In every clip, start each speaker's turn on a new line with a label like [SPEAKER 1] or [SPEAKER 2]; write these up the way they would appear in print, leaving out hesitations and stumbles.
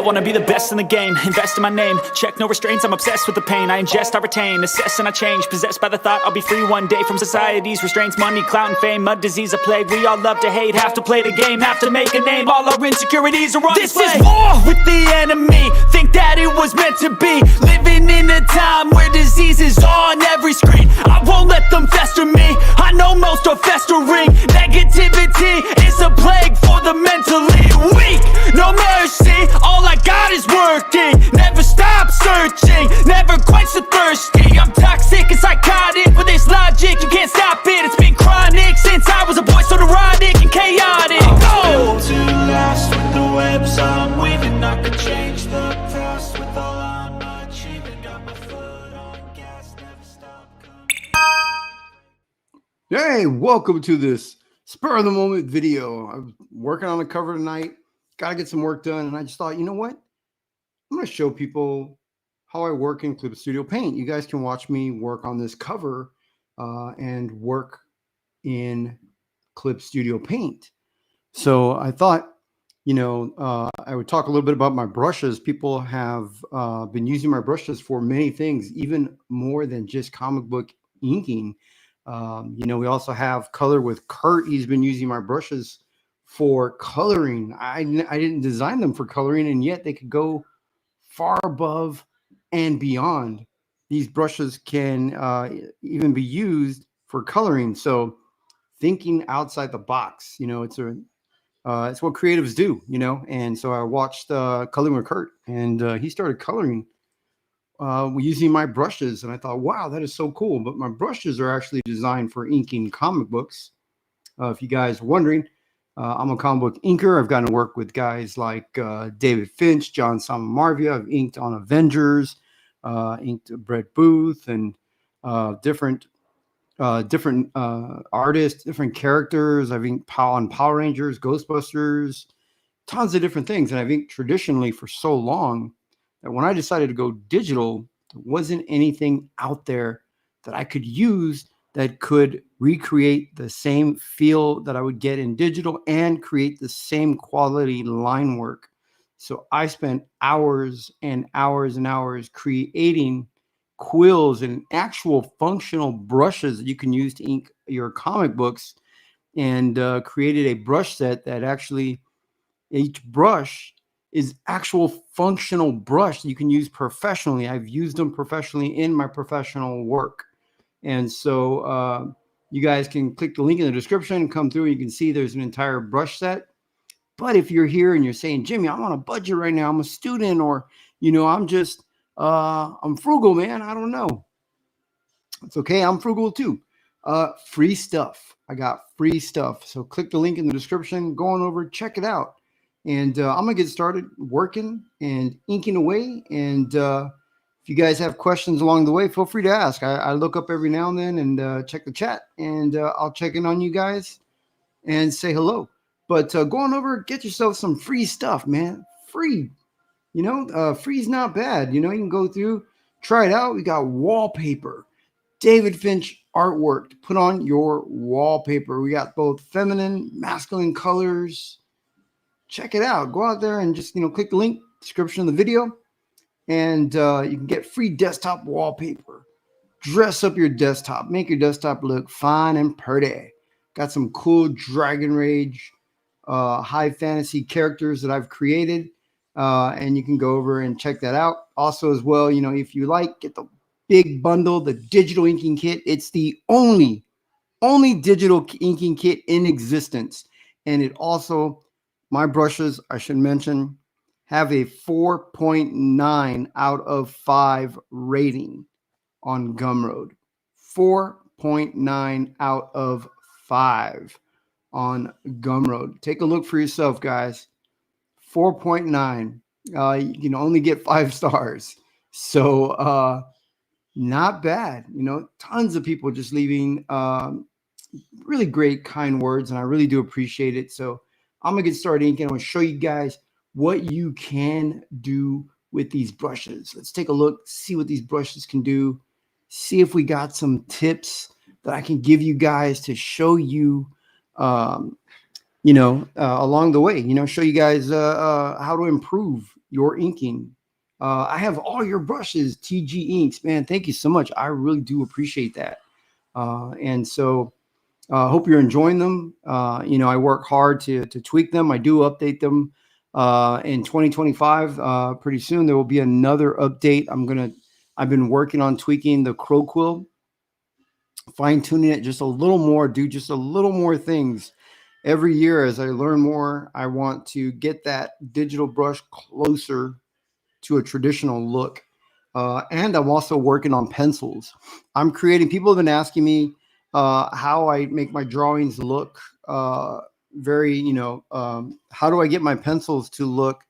[SPEAKER 1] wanna be the best in the game, invest in my name, check no restraints, I'm obsessed with the pain. I ingest, I retain, assess and I change, possessed by the thought I'll be free one day from society's restraints. Money, clout and fame, mud, disease, a plague. We all love to hate, have to play the game, have to make a name. All our insecurities are on display. This is war with the enemy, think that it was meant to be. Living in a time where disease is on every screen. I won't let them fester me, I know most are festering. Negativity is a plague for the mentally weak. No mercy, all I got is working. Never stop searching, never quite so thirsty. I'm toxic and psychotic, with this logic you can't stop it. It's been chronic since I was a boy, so neurotic and chaotic.
[SPEAKER 2] I'm built to last with the webs I'm weaving. I could change the past with all I'm achieving. Got my foot on gas, never stop coming.
[SPEAKER 3] Hey, welcome to this spur of the moment video. I'm working on the cover tonight. Got to get some work done. And I just thought, you know what? I'm going to show people how I work in Clip Studio Paint. You guys can watch me work on this cover and work in Clip Studio Paint. So I thought, I would talk a little bit about my brushes. People have been using my brushes for many things, even more than just comic book inking. We also have Color with Kurt. He's been using my brushes for coloring. I didn't design them for coloring, and yet they could go far above and beyond. These brushes can even be used for coloring. So thinking outside the box, it's what creatives do, And so I watched Coloring with Kurt, and he started coloring using my brushes, and I thought, wow, that is so cool. But my brushes are actually designed for inking comic books. If you guys are wondering, I'm a comic book inker. I've gotten to work with guys like David Finch, John Simon Marvia. I've inked on Avengers, inked Brett Booth, and different artists, different characters. I've inked on Power Rangers, Ghostbusters, tons of different things. And I've inked traditionally for so long that when I decided to go digital, there wasn't anything out there that I could use that could recreate the same feel that I would get in digital and create the same quality line work. So I spent hours and hours and hours creating quills and actual functional brushes that you can use to ink your comic books, and created a brush set that actually each brush is actual functional brush that you can use professionally. I've used them professionally in my professional work. And so you guys can click the link in the description, come through, and you can see there's an entire brush set. But if you're here and you're saying, Jimmy, I'm on a budget right now, I'm a student, or, I'm frugal, man, I don't know. It's okay. I'm frugal too. Free stuff. I got free stuff. So click the link in the description, go on over, check it out. And I'm going to get started working and inking away. And if you guys have questions along the way, feel free to ask. I look up every now and then and check the chat, and I'll check in on you guys and say hello. But go on over, get yourself some free stuff, man. Free. Free is not bad. You can go through, try it out. We got wallpaper, David Finch artwork to put on your wallpaper. We got both feminine, masculine colors. Check it out. Go out there and just, click the link, description of the video, and you can get free desktop wallpaper. Dress up your desktop. Make your desktop look fine and pretty. Got some cool Dragon Rage, high fantasy characters that I've created, and you can go over and check that out. Also, as well, if you like, get the big bundle, the digital inking kit. It's the only digital inking kit in existence, and it also, my brushes, I should mention, have a 4.9 out of 5 rating on Gumroad. 4.9 out of 5 on Gumroad. Take a look for yourself, guys. 4.9. You can only get 5 stars. So not bad. Tons of people just leaving really great, kind words, and I really do appreciate it. So I'm going to get started inking. I'm going to show you guys what you can do with these brushes. Let's take a look, see what these brushes can do, see if we got some tips that I can give you guys to show you, along the way, show you guys how to improve your inking. I have all your brushes, TG Inks, man. Thank you so much. I really do appreciate that. And so hope you're enjoying them. I work hard to tweak them. I do update them in 2025. Pretty soon there will be another update. I've been working on tweaking the Crow Quill, fine tuning it just a little more, do just a little more things. Every year as I learn more, I want to get that digital brush closer to a traditional look. And I'm also working on pencils. People have been asking me how I make my drawings look how do I get my pencils to look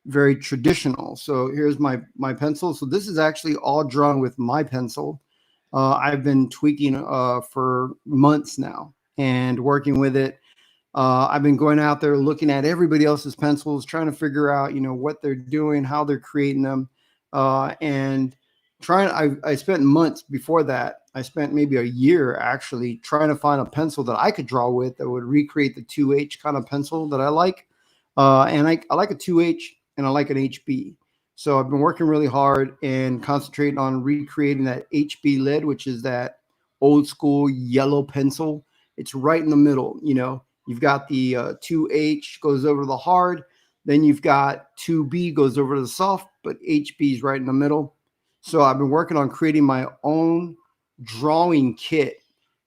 [SPEAKER 3] very traditional? So here's my pencil. So this is actually all drawn with my pencil. I've been tweaking for months now and working with it. I've been going out there looking at everybody else's pencils, trying to figure out, what they're doing, how they're creating them. And I spent months before that. I spent maybe a year actually trying to find a pencil that I could draw with that would recreate the 2H kind of pencil that I like. And I like a 2H and I like an HB. So I've been working really hard and concentrating on recreating that HB lid, which is that old school yellow pencil. It's right in the middle. You've got the 2H goes over to the hard. Then you've got 2B goes over to the soft, but HB is right in the middle. So I've been working on creating my own drawing kit.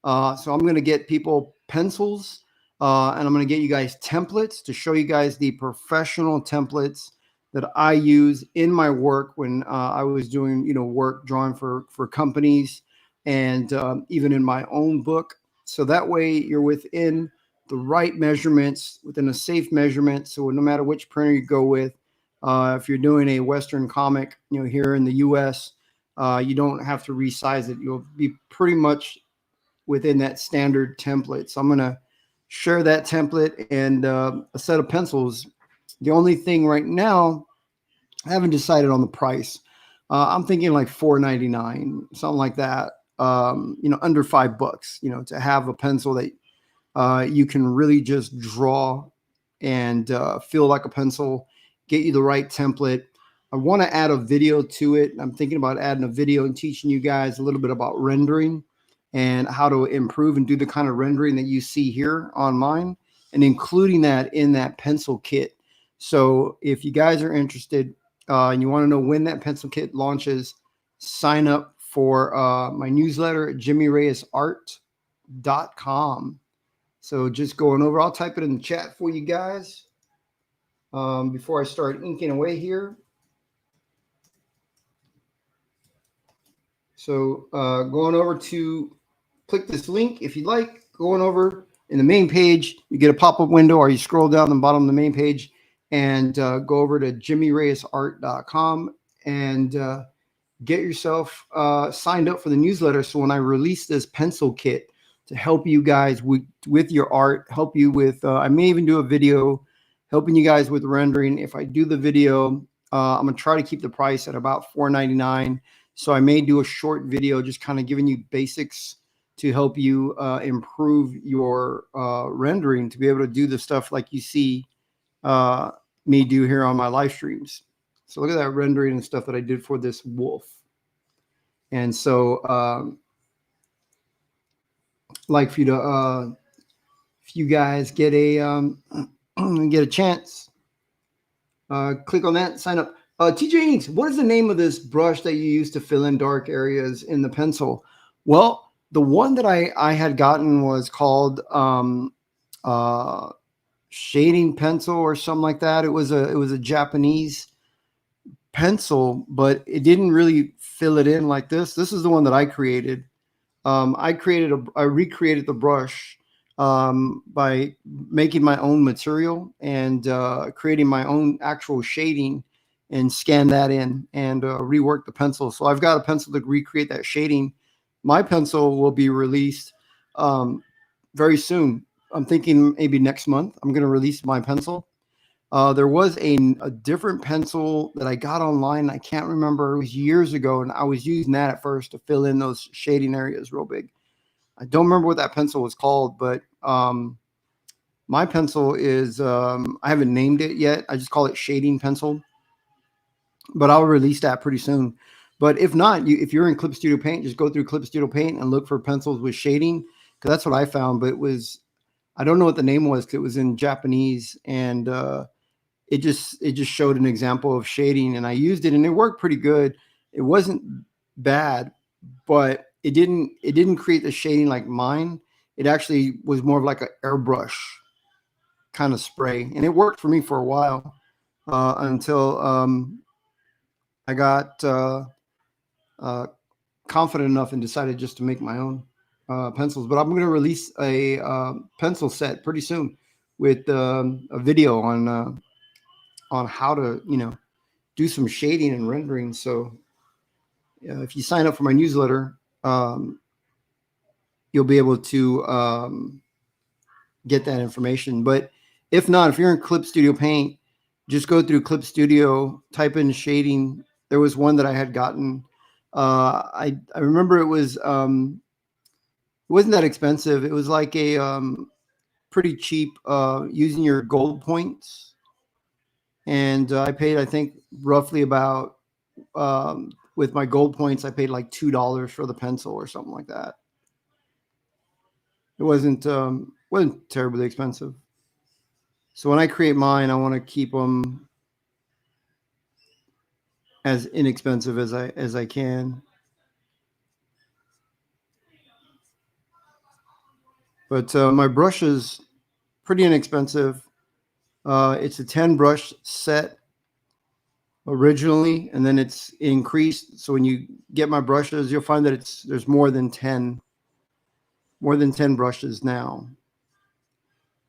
[SPEAKER 3] So I'm going to get people pencils and I'm going to get you guys templates to show you guys the professional templates that I use in my work when I was doing, work drawing for companies and even in my own book. So that way you're within the right measurements, within a safe measurement. So no matter which printer you go with, if you're doing a Western comic, here in the US, you don't have to resize it. You'll be pretty much within that standard template. So I'm going to share that template and a set of pencils. The only thing right now, I haven't decided on the price. I'm thinking like $4.99, something like that. Under $5, to have a pencil that you can really just draw and feel like a pencil, get you the right template. I want to add a video to it. I'm thinking about adding a video and teaching you guys a little bit about rendering and how to improve and do the kind of rendering that you see here on mine and including that in that pencil kit. So if you guys are interested and you want to know when that pencil kit launches, sign up for my newsletter at jimmyreyesart.com. So just going over, I'll type it in the chat for you guys before I start inking away here. So going over to click this link if you'd like, going over in the main page, you get a pop-up window or you scroll down the bottom of the main page and go over to jimmyreyesart.com and get yourself signed up for the newsletter. So when I release this pencil kit to help you guys with your art, help you with, I may even do a video helping you guys with rendering. If I do the video, I'm going to try to keep the price at about $4.99. So I may do a short video just kind of giving you basics to help you improve your rendering to be able to do the stuff like you see me do here on my live streams. So look at that rendering and stuff that I did for this wolf. And so like for you to, if you guys get a chance, click on that, sign up. TJ Inks, what is the name of this brush that you use to fill in dark areas in the pencil? Well, the one that I had gotten was called shading pencil or something like that. It was a Japanese pencil, but it didn't really fill it in like this. This is the one that I created. I recreated the brush by making my own material and creating my own actual shading and scan that in and rework the pencil. So I've got a pencil to recreate that shading. My pencil will be released very soon. I'm thinking maybe next month I'm going to release my pencil. There was a different pencil that I got online. I can't remember. It was years ago, and I was using that at first to fill in those shading areas real big. I don't remember what that pencil was called, but my pencil is, I haven't named it yet. I just call it shading pencil. but I'll release that pretty soon. But if not, if you're in Clip Studio Paint, just go through Clip Studio Paint and look for pencils with shading, because that's what I found. But I don't know what the name was, because it was in Japanese, and it just showed an example of shading, and I used it and it worked pretty good. It wasn't bad, but it didn't create the shading like mine. It actually was more of like an airbrush kind of spray, and it worked for me for a while until I got confident enough and decided just to make my own pencils. But I'm going to release a pencil set pretty soon with a video on how to do some shading and rendering. So if you sign up for my newsletter, you'll be able to get that information. But if not, if you're in Clip Studio Paint, just go through Clip Studio, type in shading. There was one that I had gotten. I remember it wasn't that expensive. It was like a pretty cheap using your gold points. And I paid, I think, roughly about, with my gold points, I paid like $2 for the pencil or something like that. It wasn't terribly expensive. So when I create mine, I want to keep them as inexpensive as I can. But my brush is pretty inexpensive. It's a 10 brush set originally, and then it's increased. So when you get my brushes, you'll find that there's more than 10 brushes now.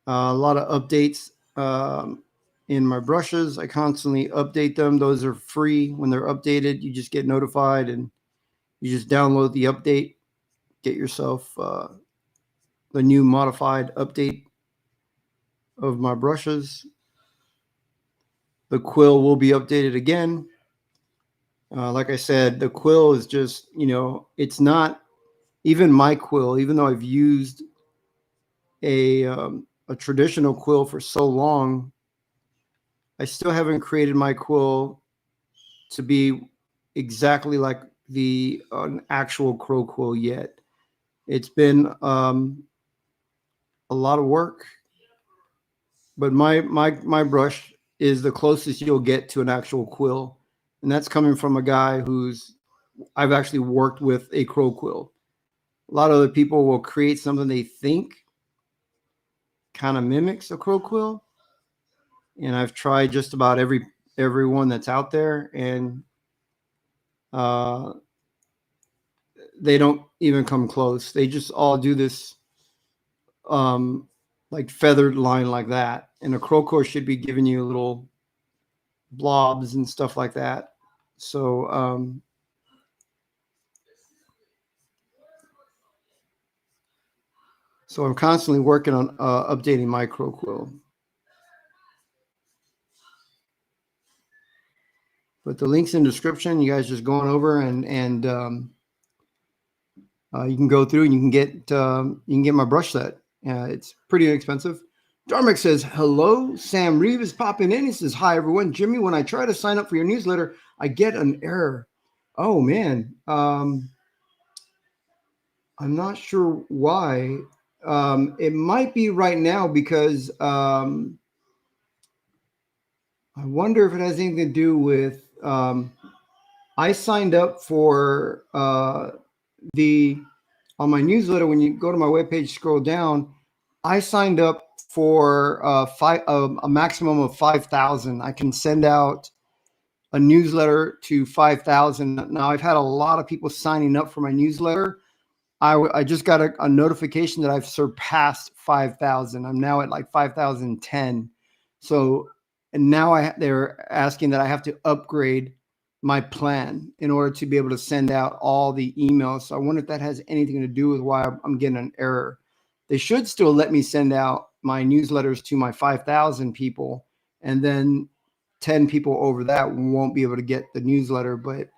[SPEAKER 3] A lot of updates in my brushes. I constantly update them. Those are free. When they're updated, you just get notified and you just download the update, get yourself the new modified update of my brushes. The quill will be updated again. Like I said, the quill is just, it's not even my quill, even though I've used a traditional quill for so long, I still haven't created my quill to be exactly like an actual crow quill yet. It's been a lot of work, but my brush is the closest you'll get to an actual quill, and that's coming from a guy I've actually worked with a crow quill. A lot of other people will create something they think kind of mimics a crow quill, and I've tried just about every one that's out there, and they don't even come close. They just all do this like feathered line like that, and a crow quill should be giving you little blobs and stuff like that. So I'm constantly working on updating my crow quill. But the link's in the description. You guys just going over and you can go through and you can get my brush set. It's pretty inexpensive. Darmic says, hello, Sam Reeve is popping in. He says, hi, everyone. Jimmy, when I try to sign up for your newsletter, I get an error. Oh, man. I'm not sure why. It might be right now because I wonder if it has anything to do with I signed up for on my newsletter. When you go to my webpage, scroll down, I signed up for a maximum of 5,000. I can send out a newsletter to 5,000. Now, I've had a lot of people signing up for my newsletter. I just got a notification that I've surpassed 5,000. I'm now at like 5,010. So, and now they're asking that I have to upgrade my plan in order to be able to send out all the emails. So I wonder if that has anything to do with why I'm getting an error. They should still let me send out my newsletters to my 5,000 people, and then 10 people over that won't be able to get the newsletter. But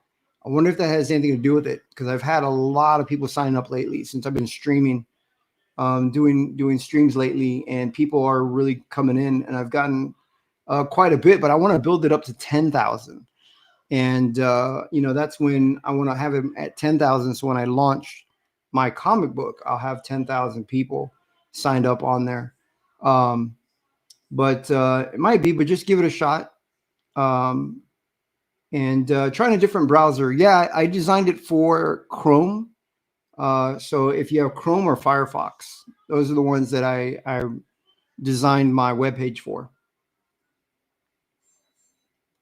[SPEAKER 3] I wonder if that has anything to do with it, because I've had a lot of people sign up lately since I've been streaming, doing streams lately, and people are really coming in, and I've gotten quite a bit, but I want to build it up to 10,000. And, that's when I want to have him at 10,000. So when I launch my comic book, I'll have 10,000 people signed up on there. But it might be, but just give it a shot. And trying a different browser. Yeah, I designed it for Chrome. So if you have Chrome or Firefox, those are the ones that I designed my webpage for.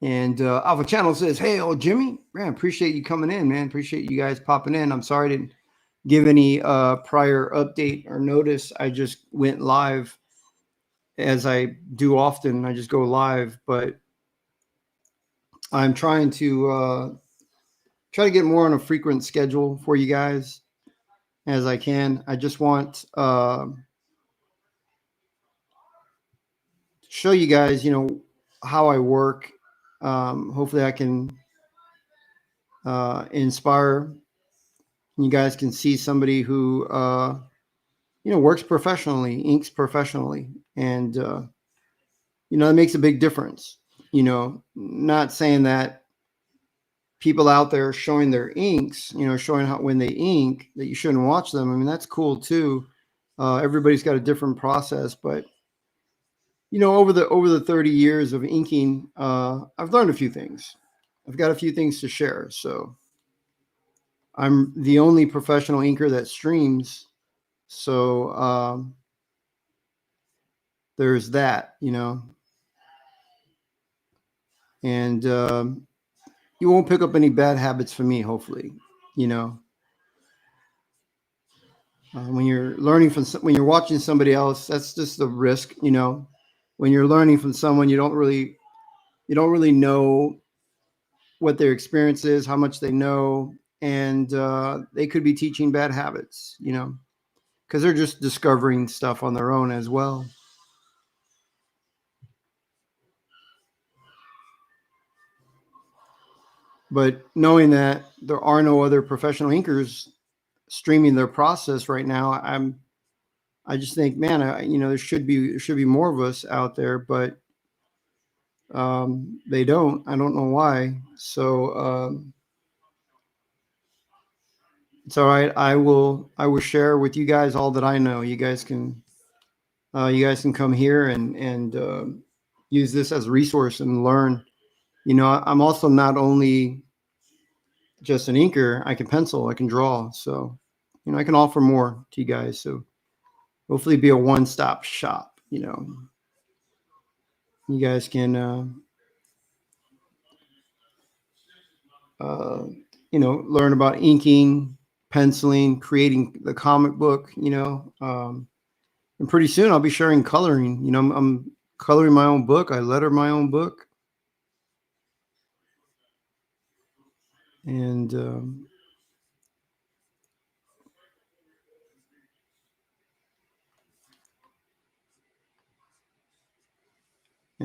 [SPEAKER 3] And Alpha Channel says, "Hey, old Jimmy, man, appreciate you coming in, man. Appreciate you guys popping in. I'm sorry I didn't give any prior update or notice. I just went live as I do often. I just go live, but I'm trying to get more on a frequent schedule for you guys as I can. I just want to show you guys, how I work. Hopefully I can inspire. You guys can see somebody who, works professionally, inks professionally. And, that makes a big difference. Not saying that people out there showing their inks, showing how when they ink that you shouldn't watch them. I mean, that's cool too. Everybody's got a different process, but over the 30 years of inking, I've learned a few things. I've got a few things to share. So I'm the only professional inker that streams. So there's that, and you won't pick up any bad habits from me, hopefully. When you're learning when you're watching somebody else, that's just the risk. When you're learning from someone, you don't really know what their experience is, how much they know, and they could be teaching bad habits, because they're just discovering stuff on their own as well. But knowing that there are no other professional inkers streaming their process right now, I just think, man, there should be more of us out there, but they don't. I don't know why. So it's all right. I will share with you guys all that I know. You guys can come here and use this as a resource and learn. I'm also not only just an inker. I can pencil, I can draw. So, I can offer more to you guys. So hopefully be a one-stop shop. You guys can, learn about inking, penciling, creating the comic book, and pretty soon I'll be sharing coloring. I'm coloring my own book. I letter my own book. And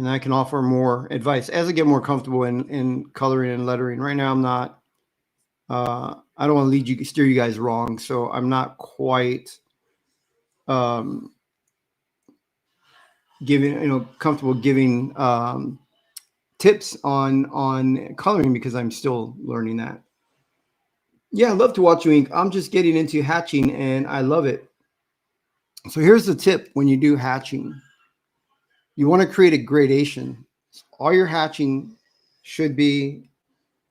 [SPEAKER 3] I can offer more advice as I get more comfortable in coloring and lettering. Right now, I'm not. I don't want to steer you guys wrong, so I'm not quite comfortable giving tips on coloring because I'm still learning that. Yeah, I love to watch you ink. I'm just getting into hatching and I love it. So here's the tip when you do hatching. You want to create a gradation. All your hatching should be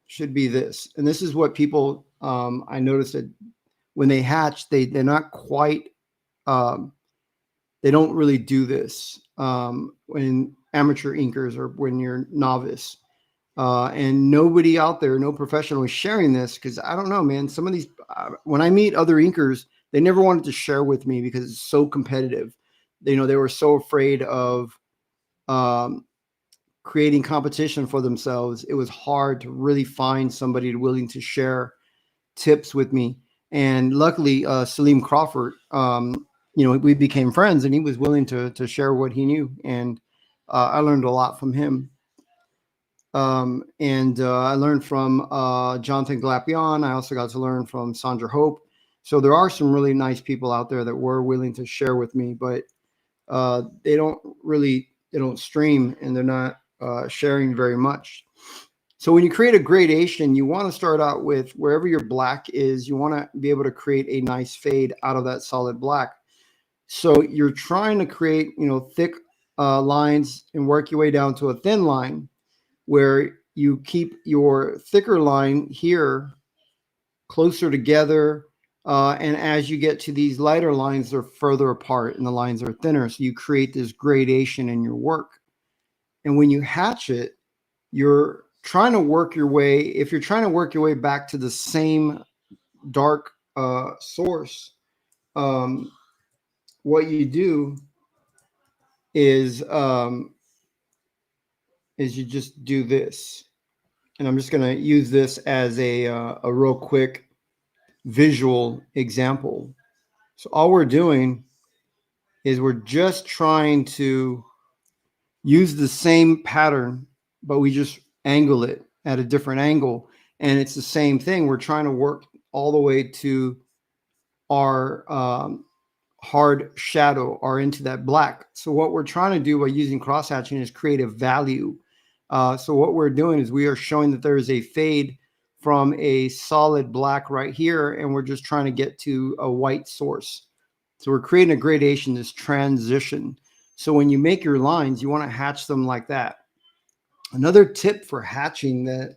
[SPEAKER 3] this. And this is what people, I noticed that when they hatch, they're not quite, they don't really do this when amateur inkers or when you're novice. And nobody out there, no professional is sharing this because I don't know, man. Some of these, when I meet other inkers, they never wanted to share with me because it's so competitive. They were so afraid of creating competition for themselves. It was hard to really find somebody willing to share tips with me. And luckily, Salim Crawford, we became friends and he was willing to share what he knew. And I learned a lot from him. And I learned from Jonathan Glapion. I also got to learn from Sandra Hope. So there are some really nice people out there that were willing to share with me, but they don't stream and they're not sharing very much. So when you create a gradation, you want to start out with wherever your black is, you want to be able to create a nice fade out of that solid black. So you're trying to create, thick lines and work your way down to a thin line where you keep your thicker line here closer together. And as you get to these lighter lines, they're further apart and the lines are thinner. So you create this gradation in your work. And when you hatch it, you're trying to work your way, if you're trying to work your way back to the same dark source, what you do is you just do this. And I'm just going to use this as a real quick visual example. So all we're doing is we're just trying to use the same pattern, but we just angle it at a different angle. And it's the same thing. We're trying to work all the way to our hard shadow or into that black. So what we're trying to do by using cross hatching is create a value. So what we're doing is we are showing that there is a fade from a solid black right here, and we're just trying to get to a white source. So we're creating a gradation, this transition. So when you make your lines, you want to hatch them like that. Another tip for hatching that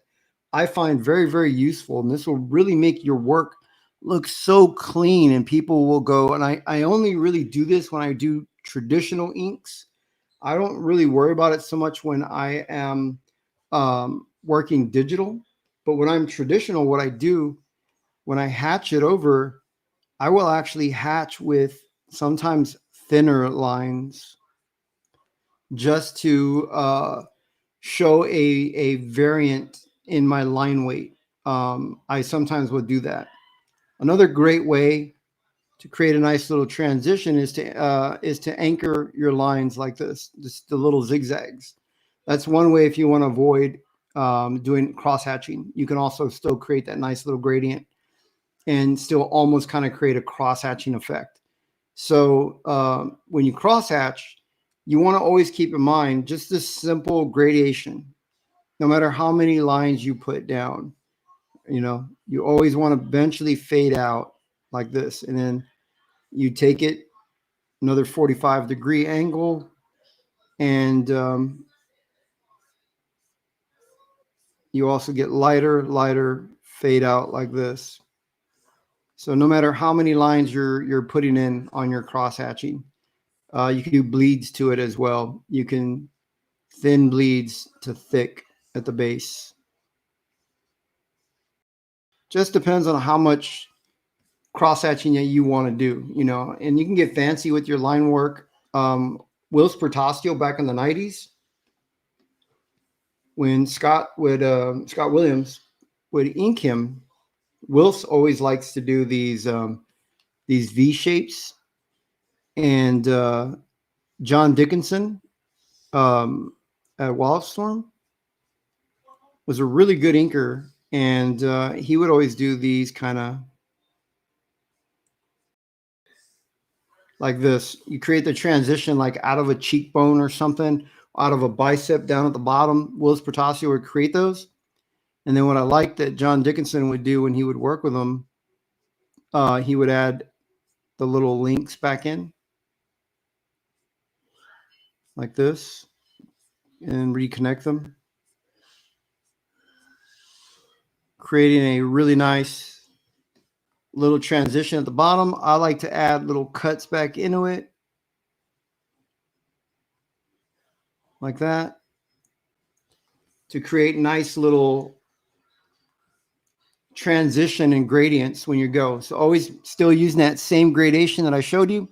[SPEAKER 3] I find very, very useful, and this will really make your work look so clean, and people will go, and I only really do this when I do traditional inks. I don't really worry about it so much when I am working digital, but when I'm traditional, what I do when I hatch it over, I will actually hatch with sometimes thinner lines just to show a variant in my line weight. I sometimes will do that. Another great way to create a nice little transition is to anchor your lines like this, just the little zigzags. That's one way if you want to avoid doing cross hatching. You can also still create that nice little gradient and still almost kind of create a cross hatching effect. So when you cross hatch, you want to always keep in mind just this simple gradation. No matter how many lines you put down, you always want to eventually fade out like this. And then you take it another 45-degree angle, and you also get lighter fade out like this. So no matter how many lines you're putting in on your cross hatching, you can do bleeds to it as well. You can thin bleeds to thick at the base. Just depends on how much cross hatching that you want to do, and you can get fancy with your line work. Wills Portasio back in the 90s, when Scott Williams would ink him, Wills always likes to do these V shapes, and John Dickinson at Wildstorm was a really good inker, and he would always do these kind of like this. You create the transition like out of a cheekbone or something, out of a bicep down at the bottom. Willis Portasio would create those. And then what I liked that John Dickinson would do when he would work with them, he would add the little links back in like this and reconnect them, creating a really nice little transition at the bottom. I like to add little cuts back into it like that to create nice little transition and gradients when you go. So always still using that same gradation that I showed you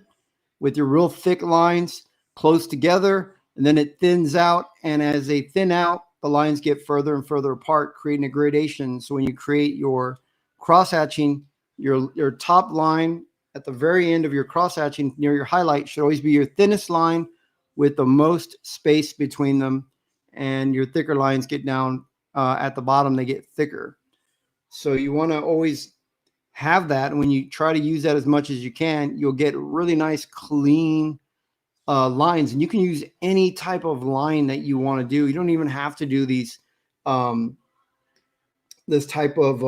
[SPEAKER 3] with your real thick lines close together, and then it thins out. And as they thin out, the lines get further and further apart, creating a gradation. So when you create your cross hatching, your top line at the very end of your cross hatching near your highlight should always be your thinnest line with the most space between them, and your thicker lines get down at the bottom, they get thicker. So you want to always have that. And when you try to use that as much as you can, you'll get really nice, clean lines. And you can use any type of line that you want to do. You don't even have to do these this type of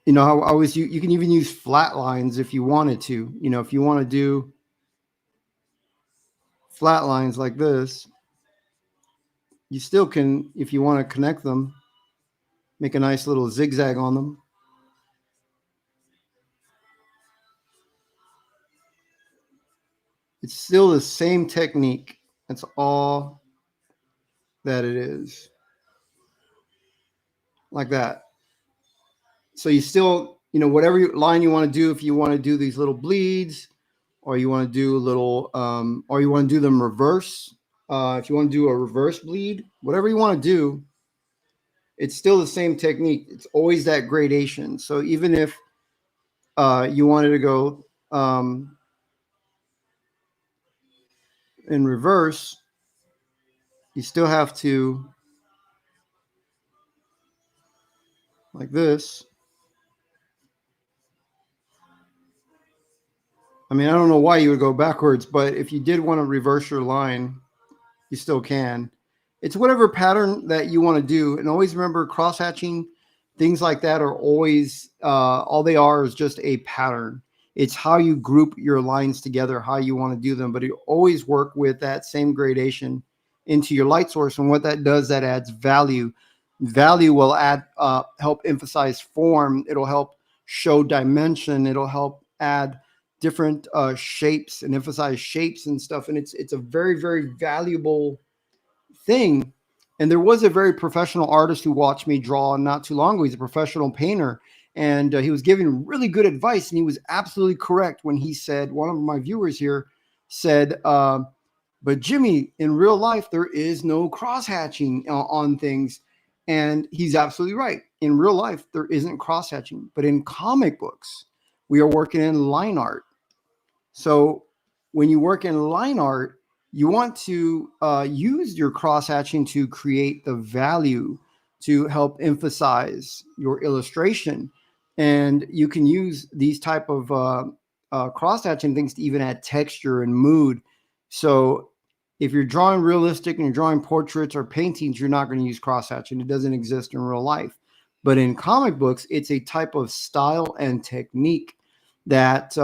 [SPEAKER 3] you know, I always you can even use flat lines if you wanted to. You know, if you want to do flat lines like this, you still can, if you want to connect them, make a nice little zigzag on them. It's still the same technique. That's all that it is. Like that. So you still, you know, whatever line you want to do, if you want to do these little bleeds, or you want to do a little, or you want to do them reverse. If you want to do a reverse bleed, whatever you want to do, it's still the same technique. It's always that gradation. So even if you wanted to go in reverse, you still have to, like this. I mean, I don't know why you would go backwards, but if you did want to reverse your line, you still can. It's whatever pattern that you want to do. And always remember, cross-hatching, things like that are always, all they are is just a pattern. It's how you group your lines together, how you want to do them. But you always work with that same gradation into your light source. And what that does, that adds value. Value will add, help emphasize form. It'll help show dimension. It'll help add different shapes and emphasize shapes and stuff. And it's a very, very valuable thing. And there was a very professional artist who watched me draw not too long ago. He's a professional painter, and he was giving really good advice. And he was absolutely correct when he said, one of my viewers here said, but Jimmy, in real life, there is no cross-hatching on things. And he's absolutely right. In real life, there isn't cross-hatching. But in comic books, we are working in line art. So when you work in line art, you want to use your cross-hatching to create the value, to help emphasize your illustration. And you can use these type of cross-hatching things to even add texture and mood. So if you're drawing realistic and you're drawing portraits or paintings, you're not going to use cross-hatching. It doesn't exist in real life. But in comic books, it's a type of style and technique that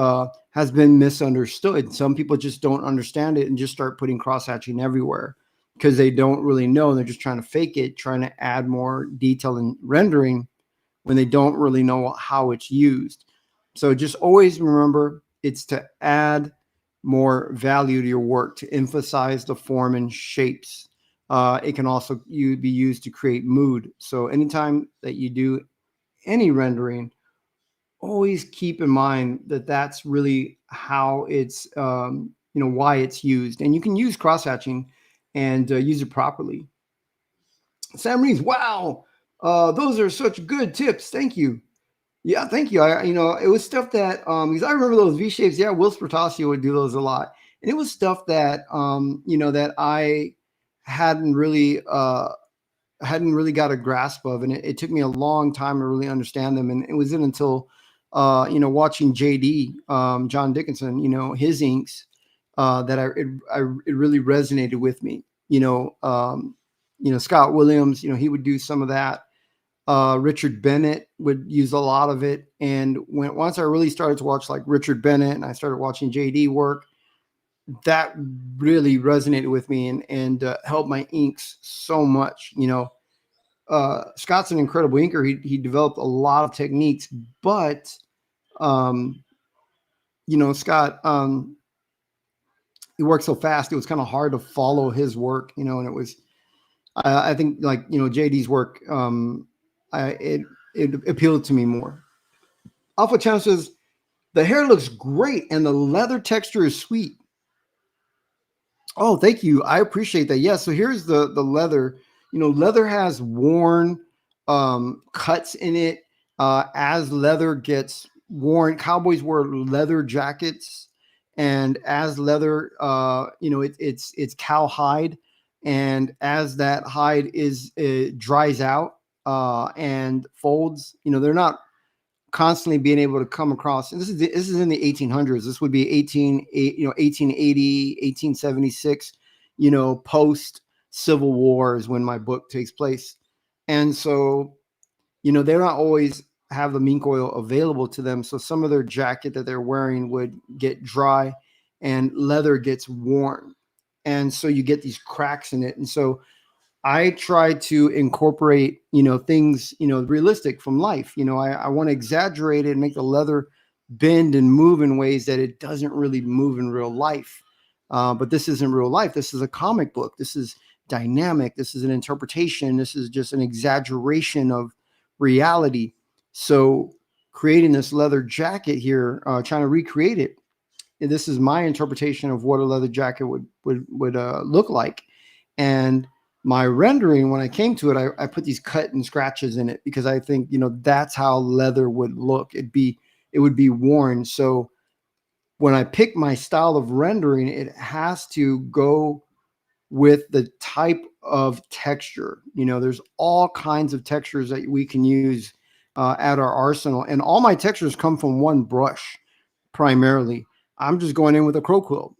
[SPEAKER 3] has been misunderstood. Some people just don't understand it and just start putting cross-hatching everywhere because they don't really know. They're just trying to fake it, trying to add more detail and rendering when they don't really know how it's used. So just always remember, it's to add more value to your work, to emphasize the form and shapes. It can also be used to create mood. So anytime that you do any rendering, always keep in mind that that's really how it's, you know, why it's used. And you can use cross-hatching and use it properly. Sam Reeves, wow, those are such good tips. Thank you. Yeah, thank you. You know, it was stuff that, because I remember those V-shapes. Yeah, Will Spertasio would do those a lot. And it was stuff that, you know, that I hadn't really got a grasp of. And it took me a long time to really understand them. And it wasn't until, you know, watching JD, John Dickinson, you know, his inks, that it really resonated with me. You know, Scott Williams, you know, he would do some of that. Richard Bennett would use a lot of it. And once I really started to watch like Richard Bennett and I started watching JD work, that really resonated with me and helped my inks so much. You know, Scott's an incredible inker. He developed a lot of techniques, but you know, Scott, he worked so fast. It was kind of hard to follow his work, you know, and it was, I think like, you know, JD's work, it appealed to me more. Alpha Channel says, the hair looks great and the leather texture is sweet. Oh, thank you. I appreciate that. Yeah. So here's the leather. You know, leather has worn cuts in it. As leather gets worn, cowboys wear leather jackets, and as leather, you know, it's cow hide, and as that hide dries out and folds, you know, they're not constantly being able to come across. And this is in the 1800s. This would be 1880, 1876, you know, post Civil War is when my book takes place. And so, you know, they don't always have the mink oil available to them. So some of their jacket that they're wearing would get dry and leather gets worn. And so you get these cracks in it. And so I try to incorporate, you know, things, you know, realistic from life. You know, I want to exaggerate it and make the leather bend and move in ways that it doesn't really move in real life. But this isn't real life. This is a comic book. This is dynamic. This is an interpretation. This is just an exaggeration of reality. So creating this leather jacket here, trying to recreate it. And this is my interpretation of what a leather jacket would look like. And my rendering, when I came to it, I put these cut and scratches in it because I think, you know, that's how leather would look. It would be worn. So when I pick my style of rendering, it has to go with the type of texture. You know, there's all kinds of textures that we can use at our arsenal. And all my textures come from one brush primarily. I'm just going in with a crow quill.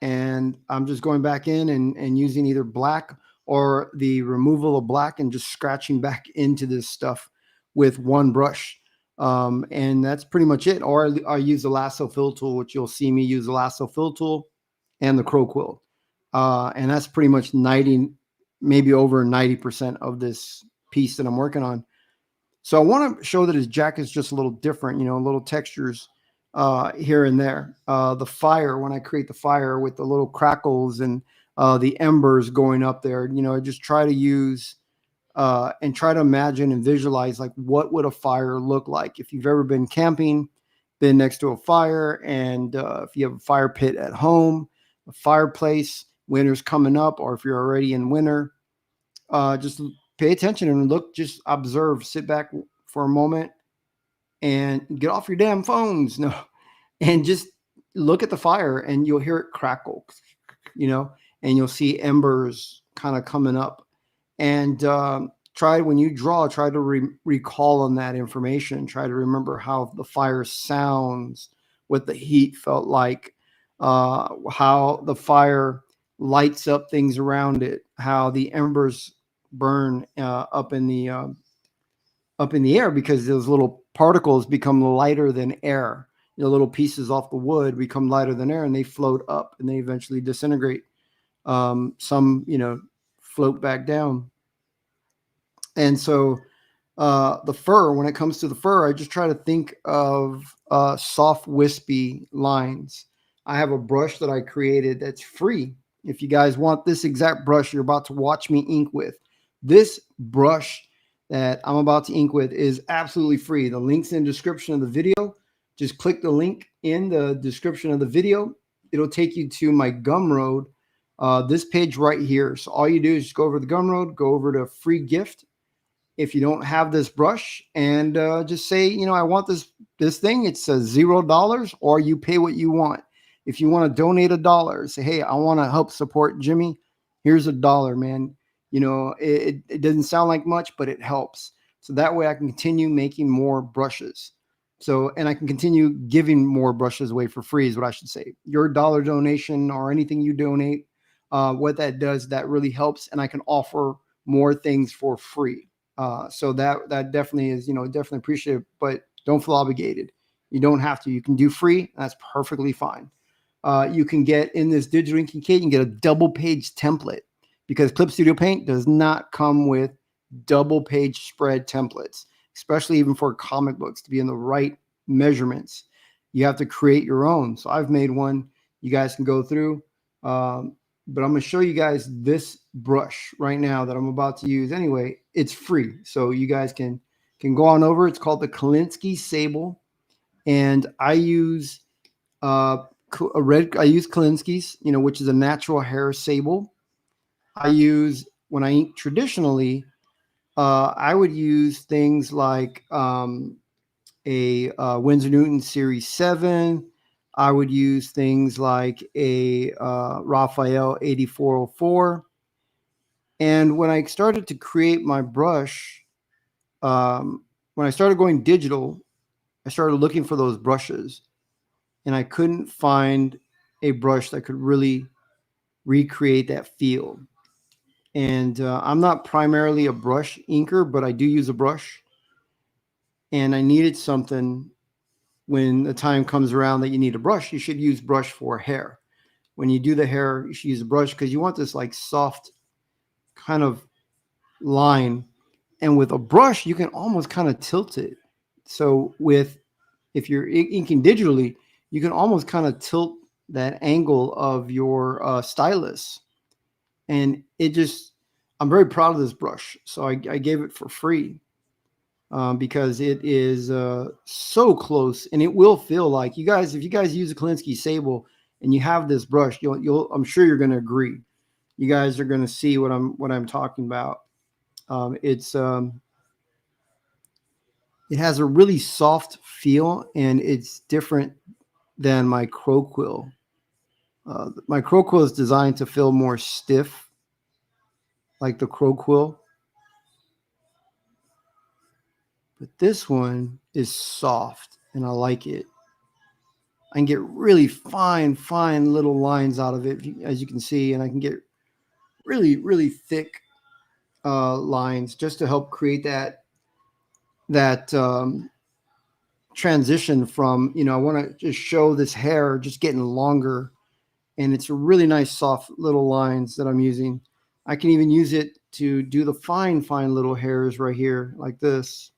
[SPEAKER 3] And I'm just going back in and using either black or the removal of black and just scratching back into this stuff with one brush. And that's pretty much it. Or I use the lasso fill tool, which you'll see me use the lasso fill tool and the crow quill. And that's pretty much 90, maybe over 90% of this piece that I'm working on. So I want to show that his jacket is just a little different, you know, little textures here and there. The fire, when I create the fire with the little crackles and the embers going up there, you know, I just try to use and try to imagine and visualize like what would a fire look like. If you've ever been camping, been next to a fire, and if you have a fire pit at home, a fireplace, winter's coming up, or if you're already in winter, just pay attention and look, just observe, sit back for a moment and get off your damn phones. No, and just look at the fire and you'll hear it crackle, you know, and you'll see embers kind of coming up. And try, when you draw, try to recall on that information. Try to remember how the fire sounds, what the heat felt like, how the fire lights up things around it, how the embers burn up in the air, because those little particles become lighter than air. You know, little pieces off the wood become lighter than air, and they float up and they eventually disintegrate. Some, you know, float back down. And so the fur, when it comes to the fur, I just try to think of soft, wispy lines. I have a brush that I created that's free. If you guys want this exact brush you're about to watch me ink with, this brush that I'm about to ink with is absolutely free. The link's in the description of the video. Just click the link in the description of the video. It'll take you to my Gumroad, this page right here. So all you do is just go over to the Gumroad, go over to free gift. If you don't have this brush, and just say, you know, I want this thing. It's $0, or you pay what you want. If you want to donate $1, say, hey, I want to help support Jimmy. Here's $1, man. You know, it doesn't sound like much, but it helps. So that way I can continue making more brushes. So, and I can continue giving more brushes away for free is what I should say. Your $1 donation or anything you donate, what that does, that really helps. And I can offer more things for free. So that definitely is, you know, definitely appreciated, but don't feel obligated. You don't have to. You can do free. That's perfectly fine. You can get in this digital inking kit, you can get a double page template, because Clip Studio Paint does not come with double page spread templates, especially even for comic books to be in the right measurements. You have to create your own. So I've made one. You guys can go through. But I'm going to show you guys this brush right now that I'm about to use. Anyway, it's free. So you guys can go on over. It's called the Kolinsky Sable. And I use I use Kolinsky's, you know, which is a natural hair sable. I use, when I ink traditionally, I would use things like a Winsor Newton Series 7. I would use things like a Raphael 8404. And when I started to create my brush, when I started going digital, I started looking for those brushes, and I couldn't find a brush that could really recreate that feel. And I'm not primarily a brush inker, but I do use a brush. And I needed something when the time comes around that you need a brush. You should use brush for hair. When you do the hair, you should use a brush because you want this like soft kind of line. And with a brush, you can almost kind of tilt it. So if you're inking digitally, you can almost kind of tilt that angle of your stylus. And I'm very proud of this brush. So I gave it for free because it is so close, and it will feel like if you guys use a Kolinsky Sable and you have this brush, I'm sure you're going to agree. You guys are going to see what I'm talking about. It has a really soft feel, and it's different than my Crow Quill. My Crow Quill is designed to feel more stiff, like the Crow Quill. But this one is soft, and I like it. I can get really fine little lines out of it, as you can see, and I can get really, really thick lines just to help create that transition from, I want to just show this hair just getting longer, and it's a really nice soft little lines that I'm using. I can even use it to do the fine little hairs right here like this.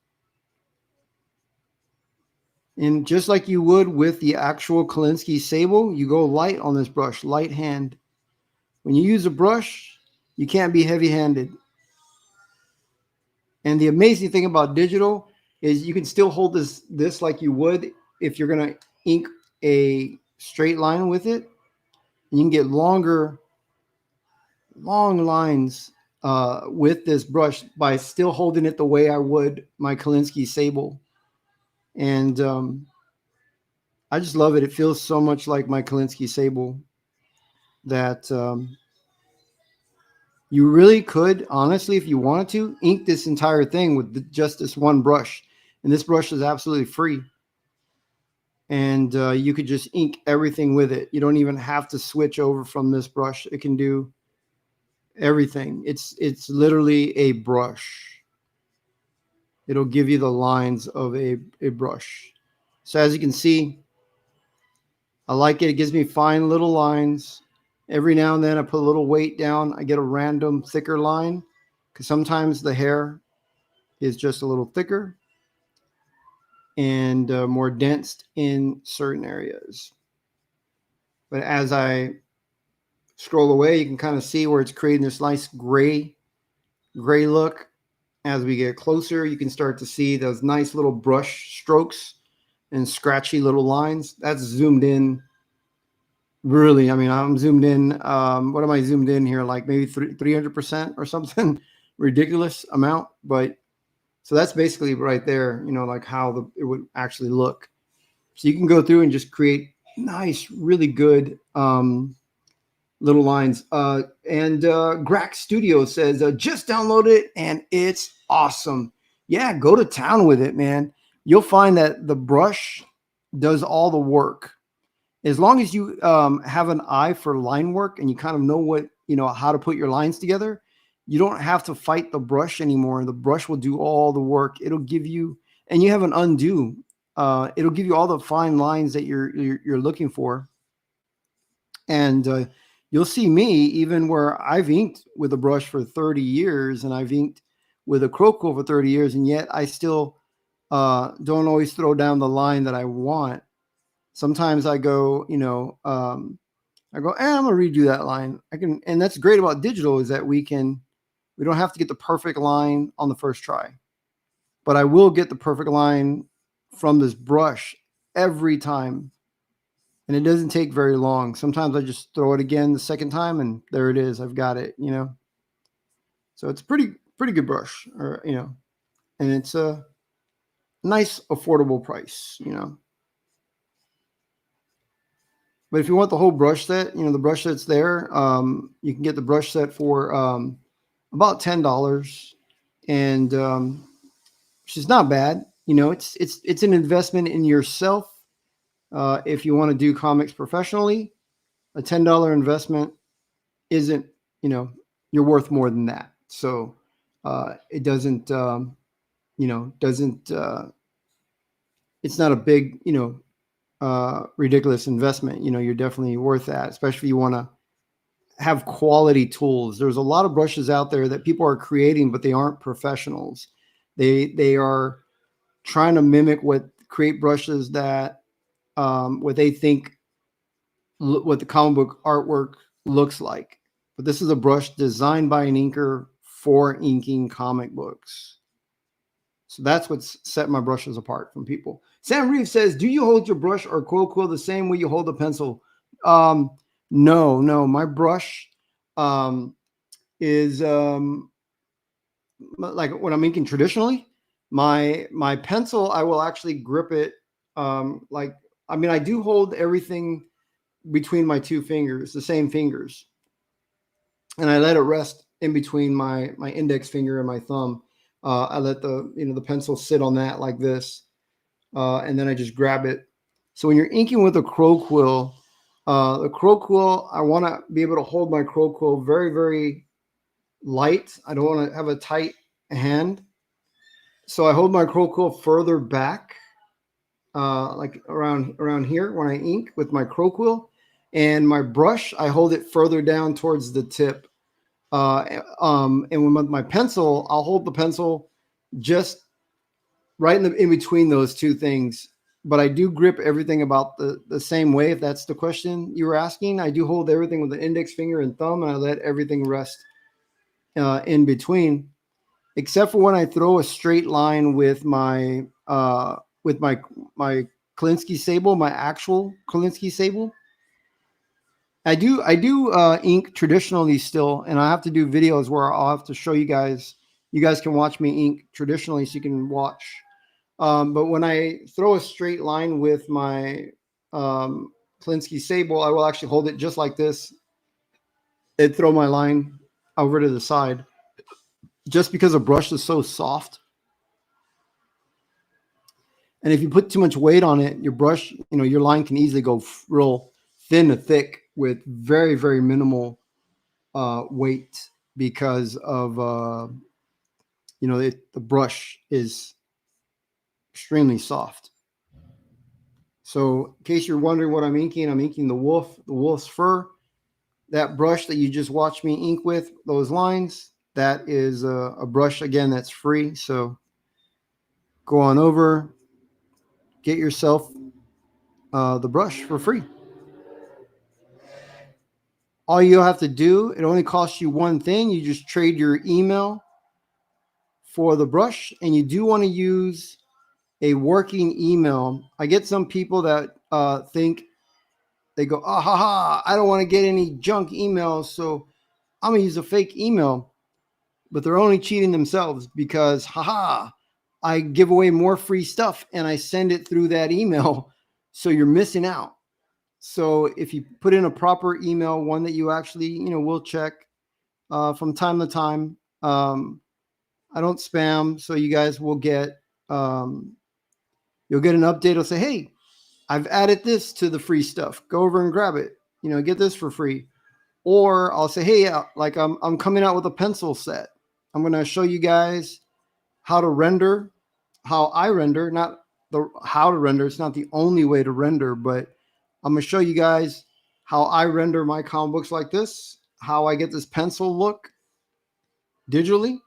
[SPEAKER 3] And just like you would with the actual Kolinsky Sable, you go light on this brush, light hand. When you use a brush, you can't be heavy-handed. And the amazing thing about digital is you can still hold this like you would if you're going to ink a straight line with it. And you can get long lines with this brush by still holding it the way I would my Kolinsky Sable. And I just love it. It feels so much like my Kolinsky Sable that you really could, honestly, if you wanted to, ink this entire thing with just this one brush. And this brush is absolutely free. And you could just ink everything with it. You don't even have to switch over from this brush. It can do everything. It's literally a brush. It'll give you the lines of a brush. So as you can see, I like it. It gives me fine little lines. Every now and then I put a little weight down. I get a random thicker line because sometimes the hair is just a little thicker and more dense in certain areas. But as I scroll away, you can kind of see where it's creating this nice gray look. As we get closer, you can start to see those nice little brush strokes and scratchy little lines. That's zoomed in. Really, I mean, I'm zoomed in. What am I zoomed in here? Like maybe 300% or something ridiculous amount. But so that's basically right there, like how it would actually look. So you can go through and just create nice, really good little lines. And Grack Studio says, just download it and it's awesome. Yeah, go to town with it, man. You'll find that the brush does all the work. As long as you have an eye for line work and you kind of know how to put your lines together, you don't have to fight the brush anymore. The brush will do all the work. It'll give you, and you have an undo. It'll give you all the fine lines that you're looking for. And you'll see me even where I've inked with a brush for 30 years and I've inked with a Crow Quill for 30 years, and yet I still don't always throw down the line that I want. Sometimes I go, I'm going to redo that line. And that's great about digital is that we don't have to get the perfect line on the first try, but I will get the perfect line from this brush every time. And it doesn't take very long. Sometimes I just throw it again the second time and there it is. I've got it, So it's pretty good brush, and it's a nice affordable price, But if you want the whole brush set, the brush set's there. You can get the brush set for about $10, and which is not bad. It's an investment in yourself. If you want to do comics professionally, a $10 investment isn't you're worth more than that. So it doesn't, it's not a big, ridiculous investment. You're definitely worth that, especially if you want to have quality tools. There's a lot of brushes out there that people are creating, but they aren't professionals. They are trying to create brushes that what they think what the comic book artwork looks like. But this is a brush designed by an inker for inking comic books. So that's what's set my brushes apart from people. Sam Reeves says, do you hold your brush or quill the same way you hold a pencil? No. My brush is like when I'm inking traditionally. My pencil, I will actually grip it. I do hold everything between my two fingers, the same fingers, and I let it rest in between my index finger and my thumb. I let the pencil sit on that like this, and then I just grab it. So when you're inking with a crow quill, I want to be able to hold my crow quill very, very light. I don't want to have a tight hand. So I hold my crow quill further back, like around here when I ink with my crow quill, and my brush, I hold it further down towards the tip. And with my pencil, I'll hold the pencil just right in between those two things. But I do grip everything about the same way, if that's the question you were asking. I do hold everything with the index finger and thumb, and I let everything rest in between, except for when I throw a straight line with my Kolinsky sable, my actual Kolinsky sable. I do ink traditionally still, and I have to do videos where I'll have to show you guys. You guys can watch me ink traditionally, so you can watch. But when I throw a straight line with my Kolinsky sable, I will actually hold it just like this and throw my line over to the side, just because a brush is so soft. And if you put too much weight on it, your brush, your line can easily go real thin to thick with very, very minimal weight, because of the brush is extremely soft. So in case you're wondering what I'm inking the wolf's fur. That brush that you just watched me ink with those lines, that is a brush, again, that's free. So go on over, get yourself the brush for free. All you have to do, it only costs you one thing. You just trade your email for the brush, and you do want to use a working email. I get some people that think, they go, I don't want to get any junk emails, so I'm going to use a fake email. But they're only cheating themselves, because I give away more free stuff and I send it through that email. So you're missing out. So if you put in a proper email, one that you actually, will check from time to time. I don't spam, so you guys will get, you'll get an update. It'll say, hey, I've added this to the free stuff. Go over and grab it. Get this for free. Or I'll say, hey, like I'm coming out with a pencil set. I'm going to show you guys how to render, how I render, not how to render. It's not the only way to render, but I'm going to show you guys how I render my comic books like this, how I get this pencil look digitally.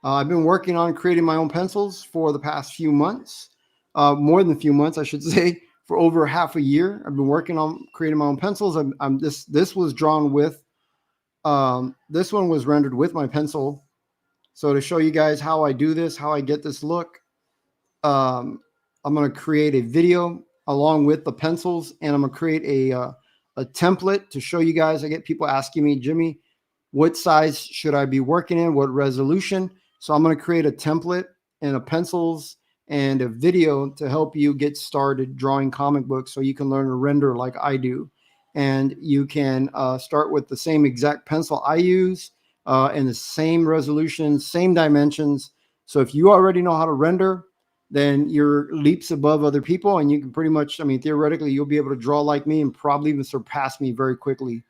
[SPEAKER 3] I've been working on creating my own pencils for the past few months, more than a few months, I should say, for over half a year. I've been working on creating my own pencils. This was drawn with, this one was rendered with my pencil. So to show you guys how I do this, how I get this look, I'm going to create a video along with the pencils, and I'm going to create a template to show you guys. I get people asking me, Jimmy, what size should I be working in? What resolution? So I'm going to create a template and a pencils and a video to help you get started drawing comic books, so you can learn to render like I do. And you can start with the same exact pencil I use, and the same resolution, same dimensions. So if you already know how to render, then you're leaps above other people, and you can pretty much, theoretically, you'll be able to draw like me and probably even surpass me very quickly.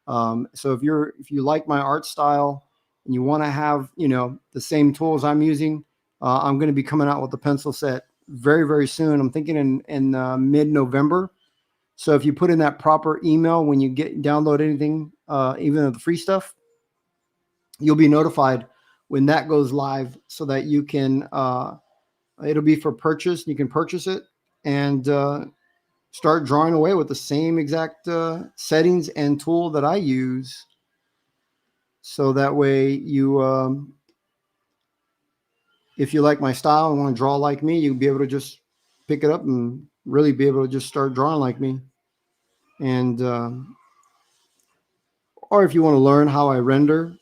[SPEAKER 3] So if you like my art style, and you want to have, the same tools I'm using, I'm going to be coming out with the pencil set very, very soon. I'm thinking in mid-November. So if you put in that proper email when you download anything, even the free stuff, you'll be notified when that goes live, so that you can, it'll be for purchase. You can purchase it and start drawing away with the same exact settings and tool that I use. So that way you, if you like my style and want to draw like me, you'll be able to just pick it up and really be able to just start drawing like me. And, or if you want to learn how I render,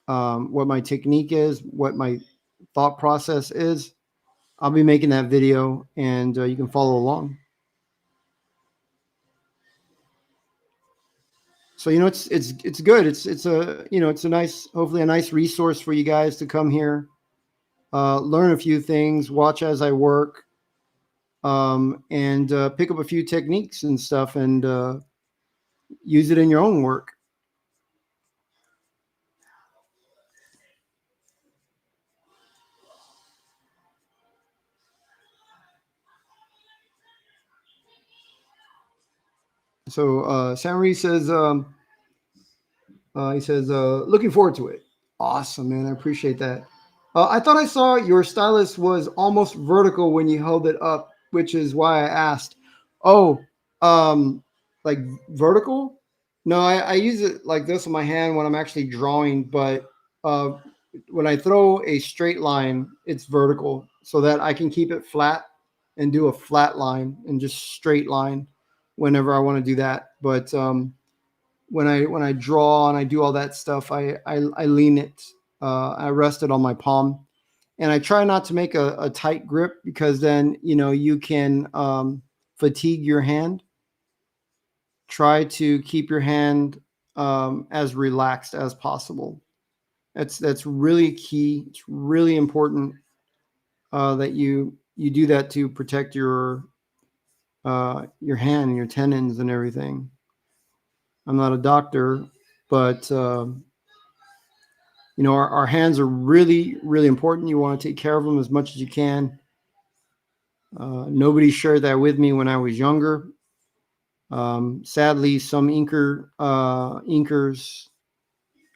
[SPEAKER 3] what my technique is, what my thought process is, I'll be making that video, and you can follow along. So, it's good. It's a, it's a nice, hopefully a nice resource for you guys to come here, learn a few things, watch as I work, and pick up a few techniques and stuff, and use it in your own work. So Sam Reed says, he says, looking forward to it. Awesome, man. I appreciate that. I thought I saw your stylus was almost vertical when you held it up, which is why I asked. Oh, like vertical? No, I use it like this in my hand when I'm actually drawing, but when I throw a straight line, it's vertical, so that I can keep it flat and do a flat line and just straight line whenever I want to do that. But when I draw and I do all that stuff, I lean it. I rest it on my palm, and I try not to make a tight grip, because then you can fatigue your hand. Try to keep your hand as relaxed as possible. That's really key. It's really important that you do that to protect your hand and your tendons and everything. I'm not a doctor, but our hands are really, really important. You want to take care of them as much as you can. Nobody shared that with me when I was younger. Sadly, some inkers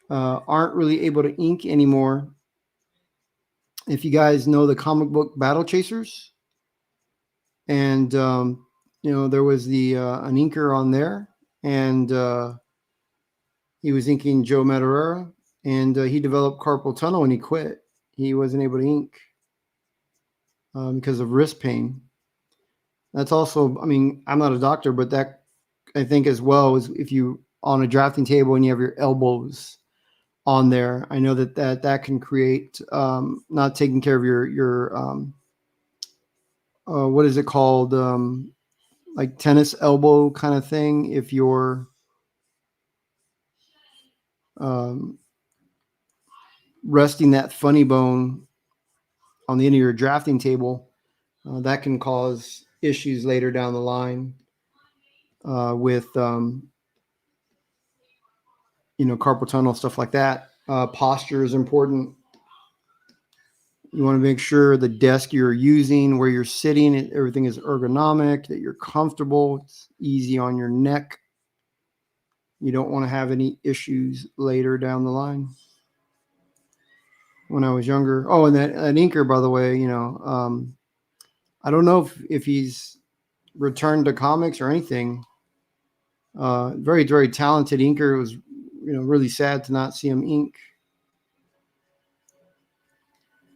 [SPEAKER 3] aren't really able to ink anymore. If you guys know the comic book Battle Chasers, and there was an inker on there, and he was inking Joe Madureira, and he developed carpal tunnel and he quit. He wasn't able to ink because of wrist pain. That's also, I'm not a doctor, but that, I think, as well, is if you on a drafting table and you have your elbows on there, I know that can create not taking care of your what is it called, like tennis elbow kind of thing. If you're resting that funny bone on the end of your drafting table, that can cause issues later down the line with carpal tunnel, stuff like that. Posture is important. You want to make sure the desk you're using, where you're sitting, everything is ergonomic, that you're comfortable, it's easy on your neck. You don't want to have any issues later down the line. When I was younger, and that inker, by the way, I don't know if he's returned to comics or anything. Very, very talented inker. It was, really sad to not see him ink.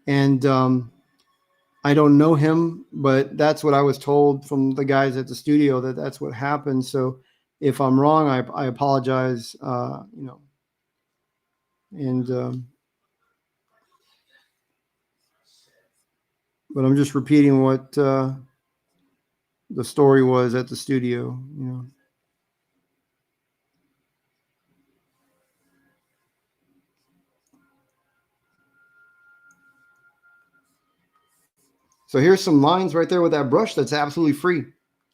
[SPEAKER 3] And I don't know him, but that's what I was told from the guys at the studio, that's what happened. So if I'm wrong, I apologize, and but I'm just repeating what the story was at the studio, So here's some lines right there with that brush that's absolutely free.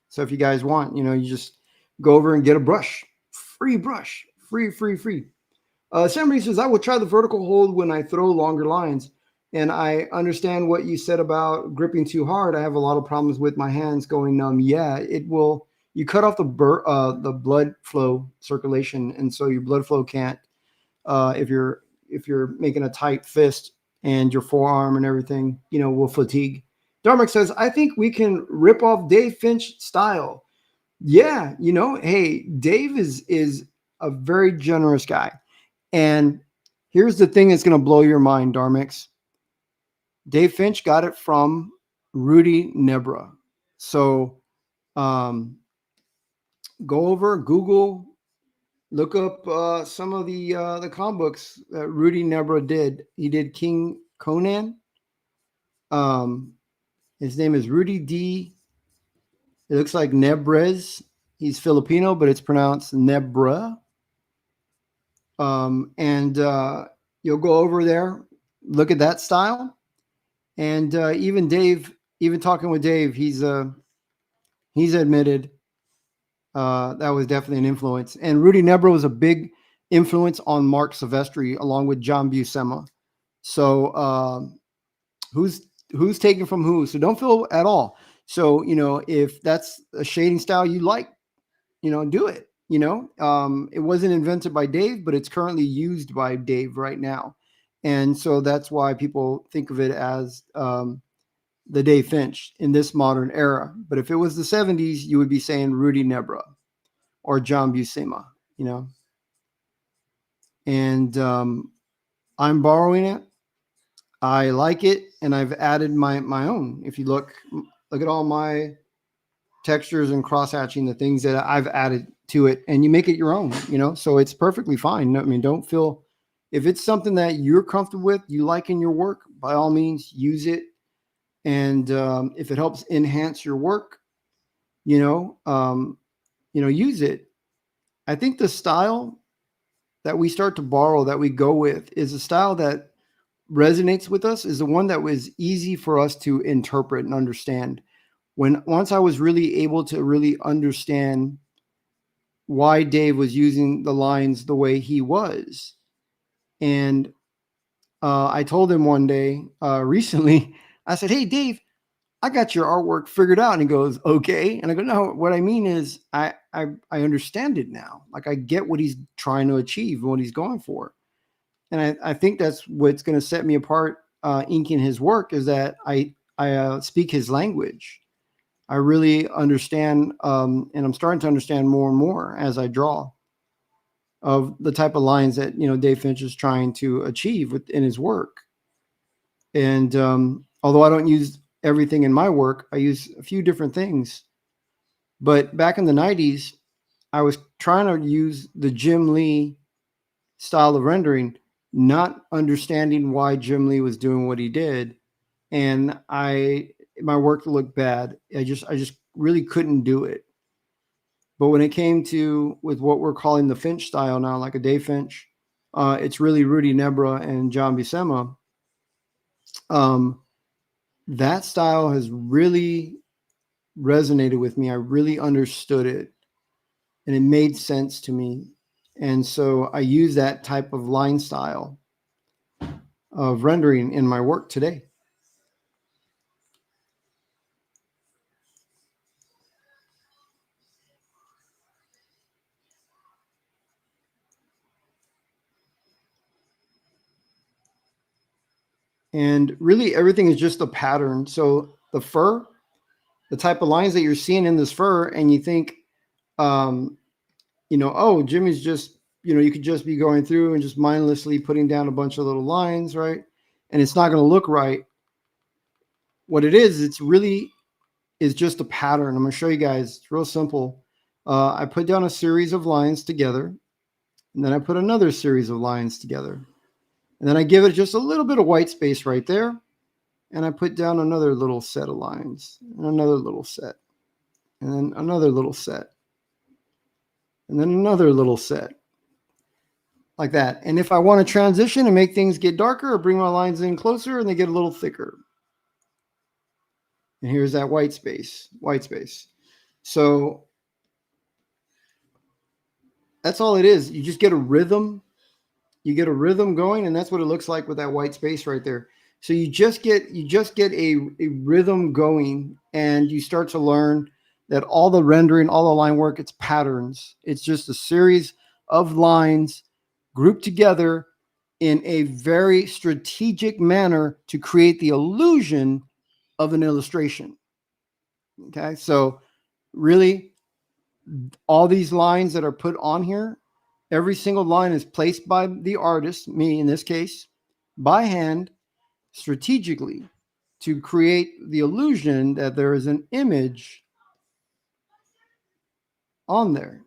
[SPEAKER 3] So if you guys want, you just go over and get a brush. Free brush. Free. Somebody says, I will try the vertical hold when I throw longer lines. And I understand what you said about gripping too hard. I have a lot of problems with my hands going numb. Yeah, it will. You cut off the blood flow circulation, and so your blood flow can't. If you're making a tight fist and your forearm and everything, will fatigue. Darmic says, I think we can rip off Dave Finch style. Yeah, hey, Dave is a very generous guy. And here's the thing that's going to blow your mind, Darmix. Dave Finch got it from Rudy Nebra. So go over, Google, look up some of the comic books that Rudy Nebra did. He did King Conan. His name is Rudy D. It looks like Nebrez. He's Filipino, but it's pronounced Nebra. And you'll go over there, look at that style. And even Dave, even talking with Dave, he's admitted that was definitely an influence. And Rudy Nebra was a big influence on Mark Silvestri along with John Buscema. So who's taken from who? So don't feel at all. So, if that's a shading style you like, do it. It wasn't invented by Dave, but it's currently used by Dave right now. And so that's why people think of it as the Dave Finch in this modern era. But if it was the 70s, you would be saying Rudy Nebra or John Buscema, And I'm borrowing it. I like it, and I've added my own. If you look at all my textures and cross hatching, the things that I've added to it, and you make it your own, so it's perfectly fine. I mean, don't feel, if it's something that you're comfortable with, you like in your work, by all means, use it. And if it helps enhance your work, use it. I think the style that we start to borrow, that we go with, is a style that resonates with us, is the one that was easy for us to interpret and understand. Once I was really able to really understand why Dave was using the lines the way he was. And I told him one day recently, I said, hey, Dave, I got your artwork figured out. And he goes, okay. And I go, no, what I mean is I understand it now. Like, I get what he's trying to achieve and what he's going for. And I think that's what's going to set me apart inking his work, is that I speak his language. I really understand, and I'm starting to understand more and more as I draw, of the type of lines that, Dave Finch is trying to achieve in his work. And although I don't use everything in my work, I use a few different things. But back in the 90s, I was trying to use the Jim Lee style of rendering, not understanding why Jim Lee was doing what he did. And my work looked bad. I just really couldn't do it. But when it came to with what we're calling the Finch style now, like a Dave Finch, it's really Rudy Nebra and John Buscema. That style has really resonated with me. I really understood it, and it made sense to me. And so I use that type of line style of rendering in my work today. And really everything is just a pattern. So the fur, the type of lines that you're seeing in this fur, and you think, oh, Jimmy's just, you could just be going through and just mindlessly putting down a bunch of little lines, right? And it's not going to look right. What it is, it's really is just a pattern. I'm going to show you guys. It's real simple. I put down a series of lines together, and then I put another series of lines together. And then I give it just a little bit of white space right there. And I put down another little set of lines, and another little set, and then another little set, and then another little set, like that. And if I want to transition and make things get darker, or bring my lines in closer and they get a little thicker. And here's that white space. So that's all it is. You just get a rhythm You get a rhythm going, and that's what it looks like with that white space right there. So you just get a rhythm going, and you start to learn that all the rendering, all the line work, it's patterns. It's just a series of lines grouped together in a very strategic manner to create the illusion of an illustration. Okay, so really, all these lines that are put on here, every single line is placed by the artist, me in this case, by hand, strategically, to create the illusion that there is an image on there.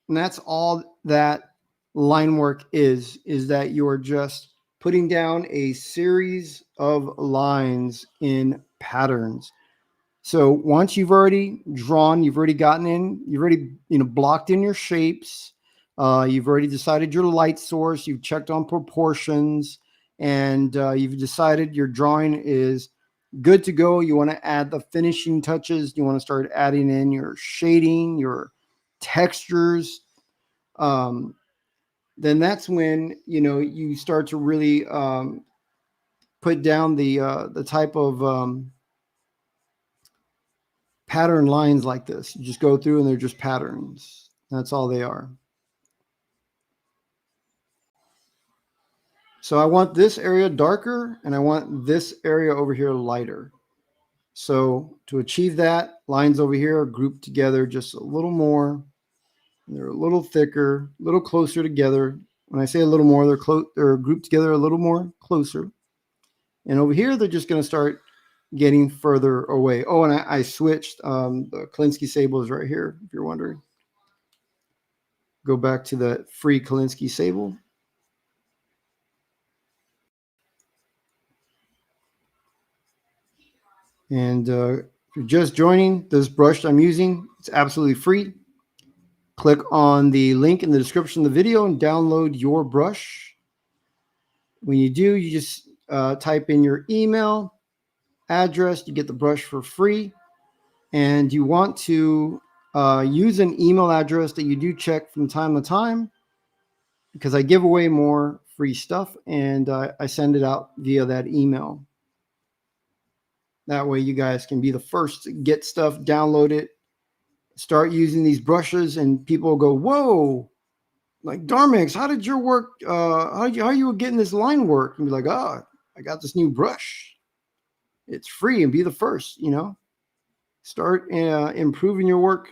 [SPEAKER 3] And that's all that line work is that you're just putting down a series of lines in patterns. So once you've already drawn, you've already gotten in, you've already blocked in your shapes, you've already decided your light source, you've checked on proportions, and you've decided your drawing is good to go. You want to add the finishing touches. You want to start adding in your shading, your textures. Then that's when you start to really put down the type of pattern lines like this. You just go through and they're just patterns. That's all they are. So I want this area darker and I want this area over here lighter. So to achieve that, lines over here are grouped together just a little more. They're a little thicker, a little closer together. When I say a little more, they're grouped together a little more closer. And over here, they're just going to start getting further away. Oh, and I switched. The Kolinsky sable is right here, if you're wondering. Go back to the free Kolinsky sable. And if you're just joining, this brush I'm using, it's absolutely free. Click on the link in the description of the video and download your brush. When you do, you just type in your email address. You get the brush for free. And you want to use an email address that you do check from time to time, because I give away more free stuff and I send it out via that email. That way you guys can be the first to get stuff, download it, start using these brushes, and people will go, whoa, like, Darmix, how did your work, how you were getting this line work? And be like, oh, I got this new brush. It's free, and be the first, Start improving your work.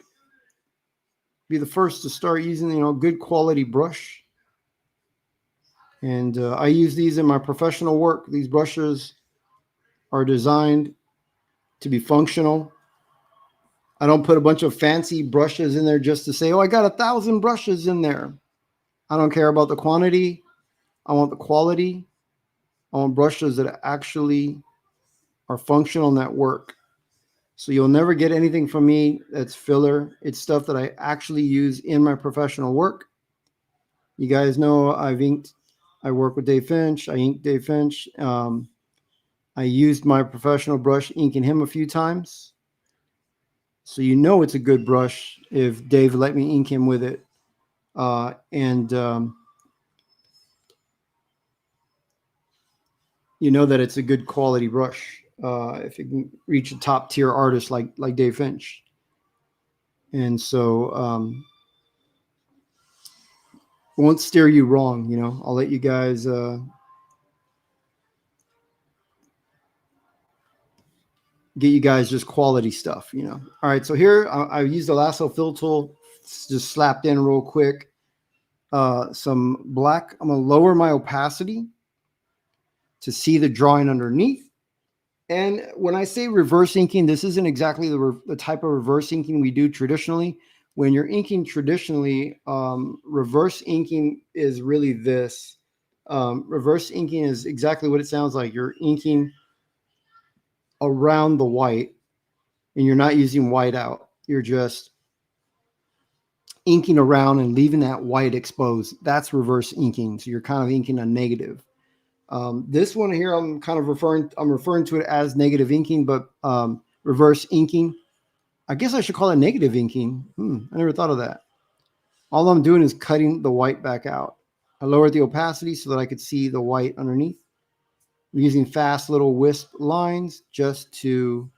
[SPEAKER 3] Be the first to start using, good quality brush. And I use these in my professional work. These brushes are designed to be functional. I don't put a bunch of fancy brushes in there just to say, oh, I got 1,000 brushes in there. I don't care about the quantity. I want the quality. I want brushes that actually are functional and that work. So you'll never get anything from me that's filler. It's stuff that I actually use in my professional work. You guys know I've inked. I work with Dave Finch. I inked Dave Finch. I used my professional brush inking him a few times. So it's a good brush if Dave let me ink him with it. You know that it's a good quality brush if it can reach a top tier artist like Dave Finch. And so won't steer you wrong. I'll let you guys get you guys just quality stuff. All right, so here I used the lasso fill tool, just slapped in real quick some black. I'm gonna lower my opacity to see the drawing underneath. And when I say reverse inking, this isn't exactly the type of reverse inking we do traditionally. When you're inking traditionally, reverse inking is really this. Reverse inking is exactly what it sounds like. You're inking around the white, and you're not using white out. You're just inking around and leaving that white exposed. That's reverse inking. So you're kind of inking a negative. This one here, I'm referring to it as negative inking, but reverse inking, I guess I should call it negative inking. I never thought of that. All I'm doing is cutting the white back out. I lowered the opacity so that I could see the white underneath. I'm using fast little wisp lines just to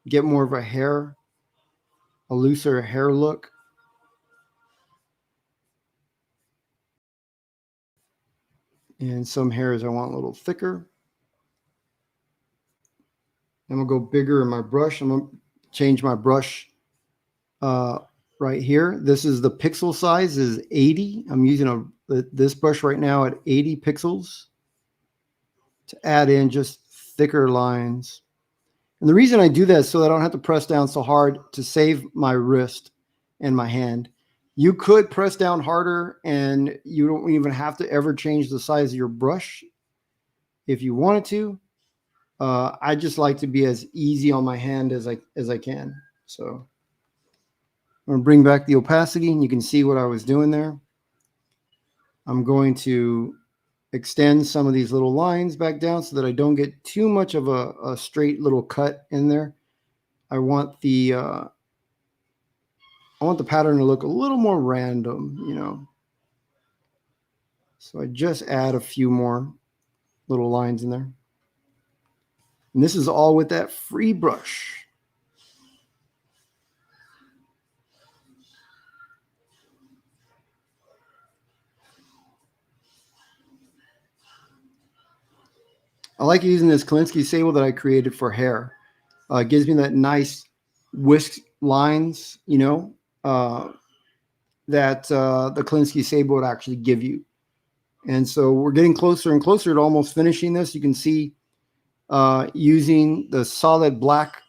[SPEAKER 3] get more of a looser hair look. And some hairs I want a little thicker. I'm gonna go bigger in my brush. I'm gonna change my brush right here. This is the pixel size is 80. I'm using this brush right now at 80 pixels to add in just thicker lines. And the reason I do that is so that I don't have to press down so hard to save my wrist and my hand. You could press down harder and you don't even have to ever change the size of your brush if you wanted to. I just like to be as easy on my hand as I can. So I'm going to bring back the opacity and you can see what I was doing there. I'm going to extend some of these little lines back down so that I don't get too much of a straight little cut in there. I want the pattern to look a little more random, you know. So I just add a few more little lines in there. And this is all with that free brush. I like using this Kolinsky sable that I created for hair. It gives me that nice whisk lines, you know, that the Kolinsky sable would actually give you. And so we're getting closer and closer to almost finishing this. You can see using the solid black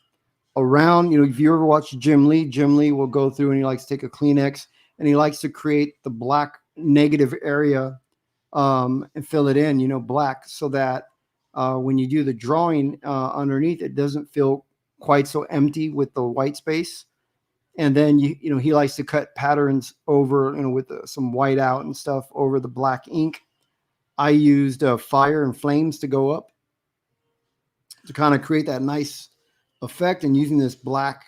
[SPEAKER 3] around, you know, if you ever watch Jim Lee will go through and he likes to take a Kleenex and he likes to create the black negative area and fill it in, you know, black, so that when you do the drawing underneath, it doesn't feel quite so empty with the white space. And then, you know, he likes to cut patterns over, you know, with some white out and stuff over the black ink. I used fire and flames to go up to kind of create that nice effect, and using this black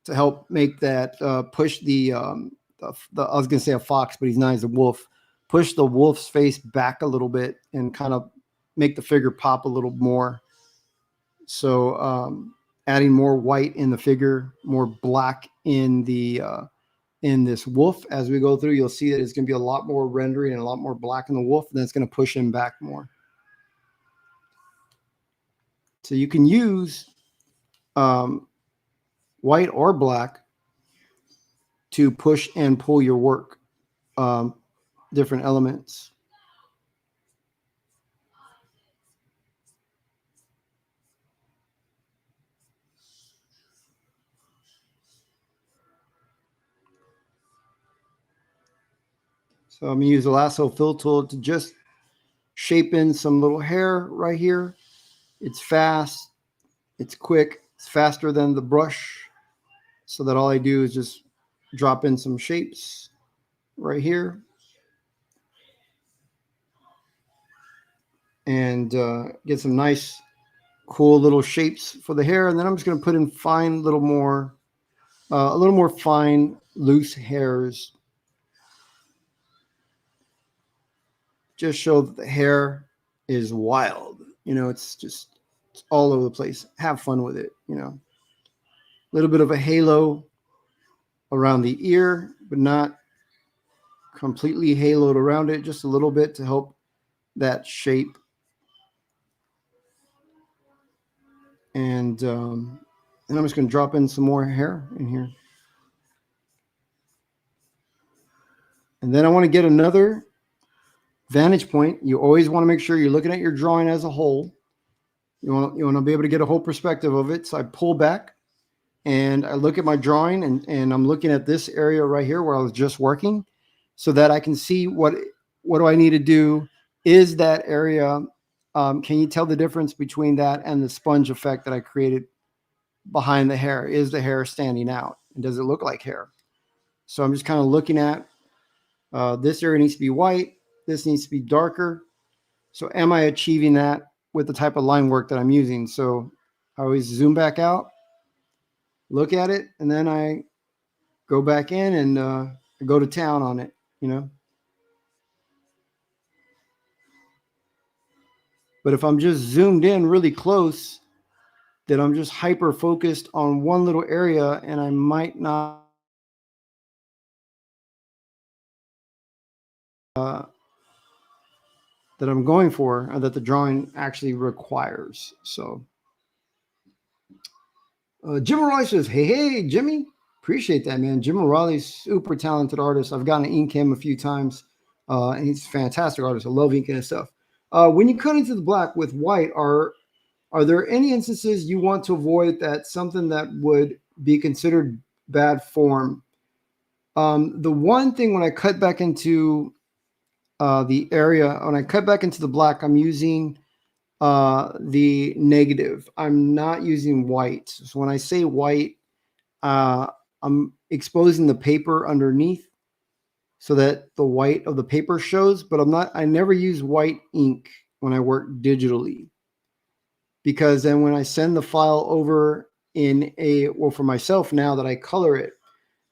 [SPEAKER 3] to help make that push the I was going to say a fox, but he's not, he's a wolf. Push the wolf's face back a little bit and kind of make the figure pop a little more. So adding more white in the figure, more black in the in this wolf. As we go through, you'll see that it's going to be a lot more rendering and a lot more black in the wolf, and then it's going to push him back more. So you can use white or black to push and pull your work, different elements. So I'm going to use the lasso fill tool to just shape in some little hair right here. It's fast, it's quick, it's faster than the brush, so that all I do is just drop in some shapes right here and get some nice cool little shapes for the hair. And then I'm just going to put in fine a little more fine loose hairs. Just show that the hair is wild. You know, it's all over the place. Have fun with it, you know. A little bit of a halo around the ear, but not completely haloed around it, just a little bit to help that shape. And then I'm just going to drop in some more hair in here. And then I want to get another vantage point. You always want to make sure you're looking at your drawing as a whole. You want to be able to get a whole perspective of it. So I pull back and I look at my drawing, and I'm looking at this area right here where I was just working, so that I can see what do I need to do. Is that area, can you tell the difference between that and the sponge effect that I created behind the hair? Is the hair standing out, and does it look like hair? So I'm just kind of looking at this area needs to be white. This needs to be darker. So am I achieving that with the type of line work that I'm using? So I always zoom back out, look at it, and then I go back in and go to town on it, you know. But if I'm just zoomed in really close, then I'm just hyper focused on one little area and I might not that I'm going for or that the drawing actually requires. So Jimmy Reyes says, hey, Jimmy. Appreciate that, man. Jimmy Reyes, super talented artist. I've gotten to ink him a few times, and he's a fantastic artist. I love inking his stuff. When you cut into the black with white, are there any instances you want to avoid that something that would be considered bad form? The one thing when I cut back into the area, when I cut back into the black, I'm using the negative. I'm not using white. So when I say white, I'm exposing the paper underneath so that the white of the paper shows, but I never use white ink when I work digitally, because then when I send the file over for myself, now that I color it,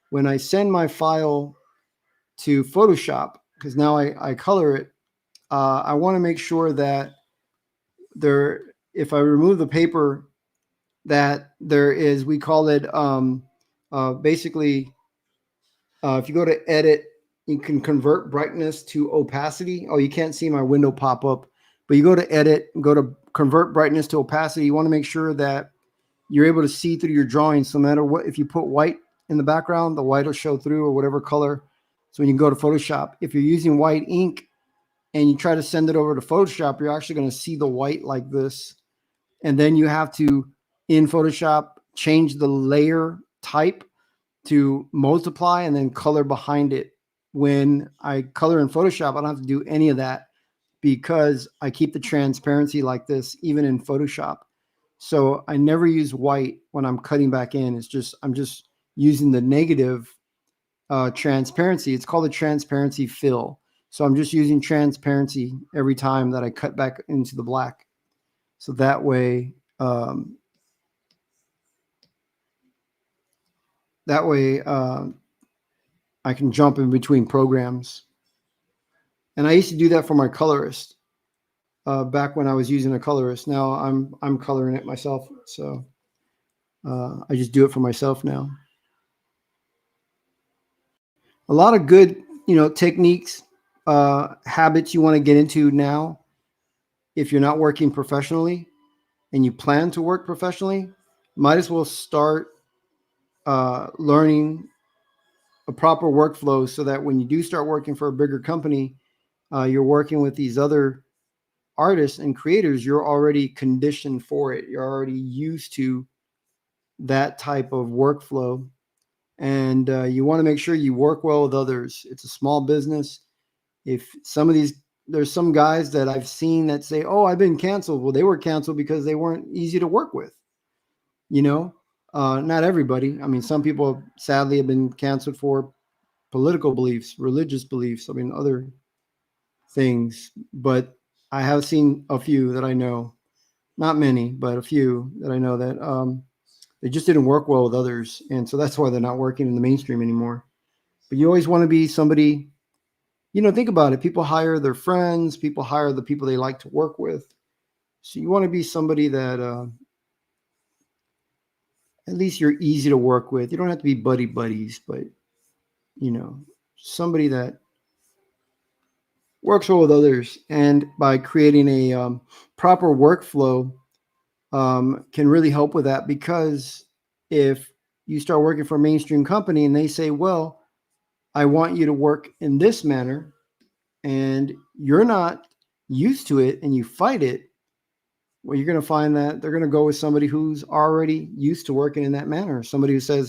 [SPEAKER 3] when I send my file to Photoshop, because now I color it, I want to make sure that if I remove the paper, that there is, we call it basically, if you go to edit, you can convert brightness to opacity. Oh, you can't see my window pop up, but you go to edit, go to convert brightness to opacity. You want to make sure that you're able to see through your drawings. So no matter what, if you put white in the background, the white will show through, or whatever color. So when you go to Photoshop, if you're using white ink and you try to send it over to Photoshop, you're actually going to see the white like this. And then you have to, in Photoshop, change the layer type to multiply and then color behind it. When I color in Photoshop, I don't have to do any of that because I keep the transparency like this, even in Photoshop. So I never use white when I'm cutting back in. I'm just using the negative transparency. It's called a transparency fill. So I'm just using transparency every time that I cut back into the black. So that way, I can jump in between programs. And I used to do that for my colorist back when I was using a colorist. Now I'm coloring it myself. So I just do it for myself now. A lot of good, techniques, habits you want to get into now. If you're not working professionally and you plan to work professionally, might as well start learning a proper workflow so that when you do start working for a bigger company, you're working with these other artists and creators, you're already conditioned for it. You're already used to that type of workflow. And you want to make sure you work well with others. It's a small business. If there's some guys that I've seen that say, oh, I've been canceled. Well, they were canceled because they weren't easy to work with. Not everybody. I mean, some people sadly have been canceled for political beliefs, religious beliefs. I mean, other things, but I have seen a few that I know, not many, but a few that I know that they just didn't work well with others. And so that's why they're not working in the mainstream anymore. But you always want to be somebody, think about it. People hire their friends, people hire the people they like to work with. So you want to be somebody that at least you're easy to work with. You don't have to be buddies, but, somebody that works well with others. And by creating a proper workflow can really help with that, because if you start working for a mainstream company and they say, well, I want you to work in this manner, and you're not used to it and you fight it, well, you're going to find that they're going to go with somebody who's already used to working in that manner. Somebody who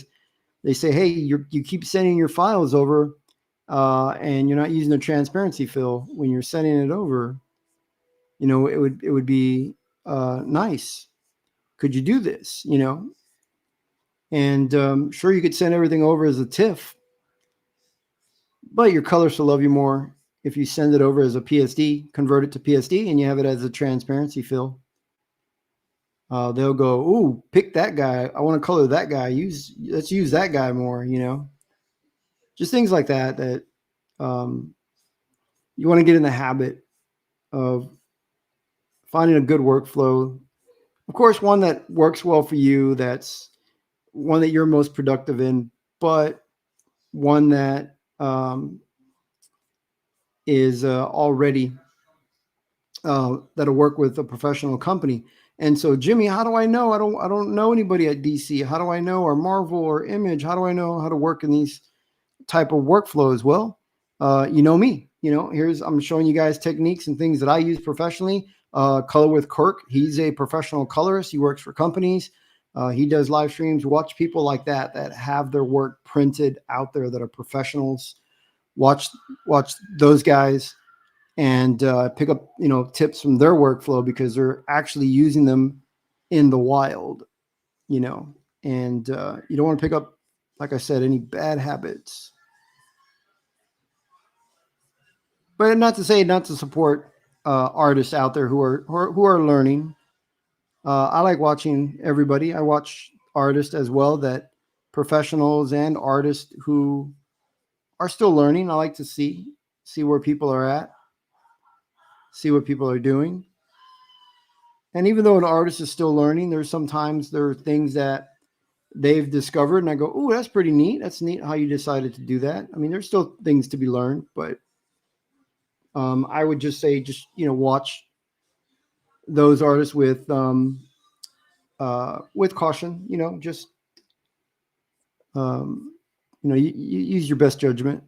[SPEAKER 3] they say, hey, you keep sending your files over and you're not using the transparency fill when you're sending it over. It would be nice. Could you do this? And sure, you could send everything over as a TIFF, but your colors will love you more if you send it over as a PSD, convert it to PSD, and you have it as a transparency fill. They'll go, ooh, pick that guy. I want to color that guy. Let's use that guy more, just things like that you want to get in the habit of finding a good workflow. Of course, one that works well for you, that's one that you're most productive in, but one that is already that'll work with a professional company. And so, Jimmy, how do I know? I don't know anybody at DC. How do I know? Or Marvel or Image? How do I know how to work in these type of workflows? Well, you know me. I'm showing you guys techniques and things that I use professionally. Color with Kirk. He's a professional colorist. He works for companies. He does live streams. Watch people like that have their work printed out there, that are professionals. Watch those guys and pick up tips from their workflow, because they're actually using them in the wild. And you don't want to pick up, like I said, any bad habits. But not to support artists out there who are learning. I like watching everybody. I watch artists as well, that professionals and artists who are still learning. I like to see where people are at, see what people are doing. And even though an artist is still learning, there are things that they've discovered, and I go, "Oh, that's pretty neat. That's neat how you decided to do that." I mean, there's still things to be learned, but I would just say, watch those artists with caution. You use your best judgment.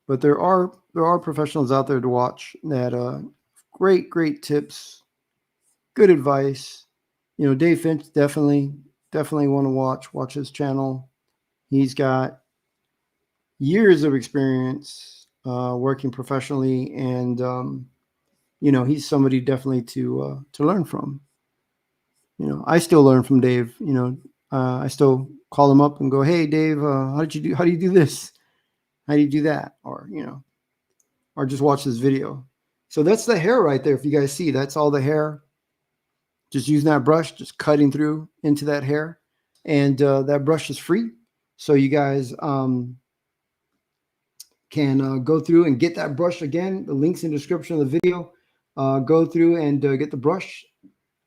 [SPEAKER 3] But there are professionals out there to watch that great tips, good advice. Dave Finch, definitely want to watch his channel. He's got years of experience working professionally, and he's somebody definitely to learn from. I still learn from Dave. I still call him up and go, "Hey, Dave, how do you do this? How do you do that?" Or just watch this video. So that's the hair right there. If you guys see, that's all the hair. Just using that brush, just cutting through into that hair. And that brush is free. So you guys can go through and get that brush again. The link's in the description of the video. Go through and get the brush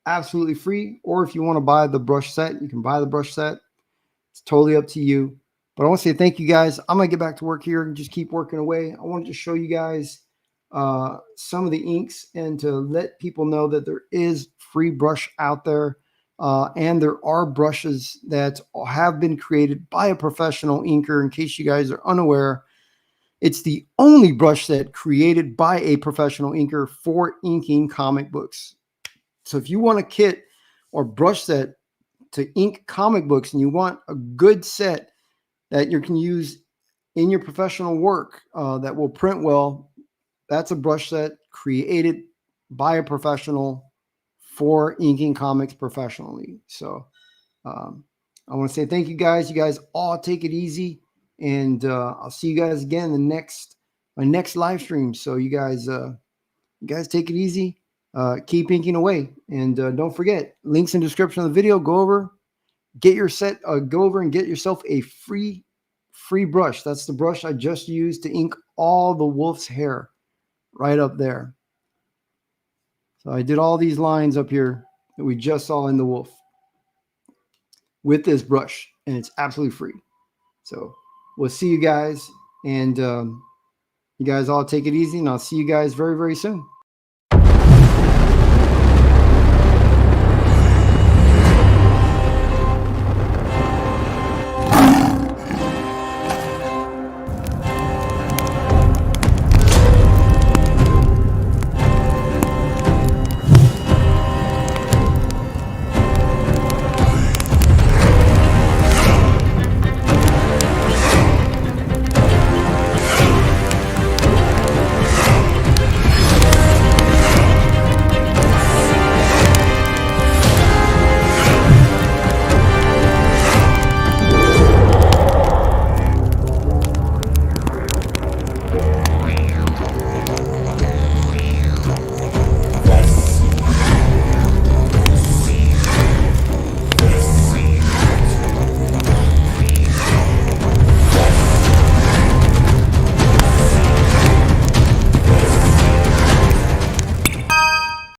[SPEAKER 3] absolutely free. Or if you want to buy the brush set, you can buy the brush set. It's totally up to you. But I want to say thank you, guys. I'm going to get back to work here and just keep working away. I wanted to show you guys some of the inks, and to let people know that there is free brush out there. And there are brushes that have been created by a professional inker. In case you guys are unaware, it's the only brush set created by a professional inker for inking comic books. So if you want a kit or brush set to ink comic books, and you want a good set that you can use in your professional work that will print well, that's a brush set created by a professional for inking comics professionally. So I want to say thank you, guys. You guys all take it easy, and I'll see you guys again in my next live stream. So you guys take it easy. Keep inking away, and don't forget, links in the description of the video. Go over, get your set. Go over and get yourself a free brush. That's the brush I just used to ink all the wolf's hair, right up there. So I did all these lines up here that we just saw in the wolf with this brush, and it's absolutely free. So we'll see you guys, and you guys all take it easy, and I'll see you guys very, very soon.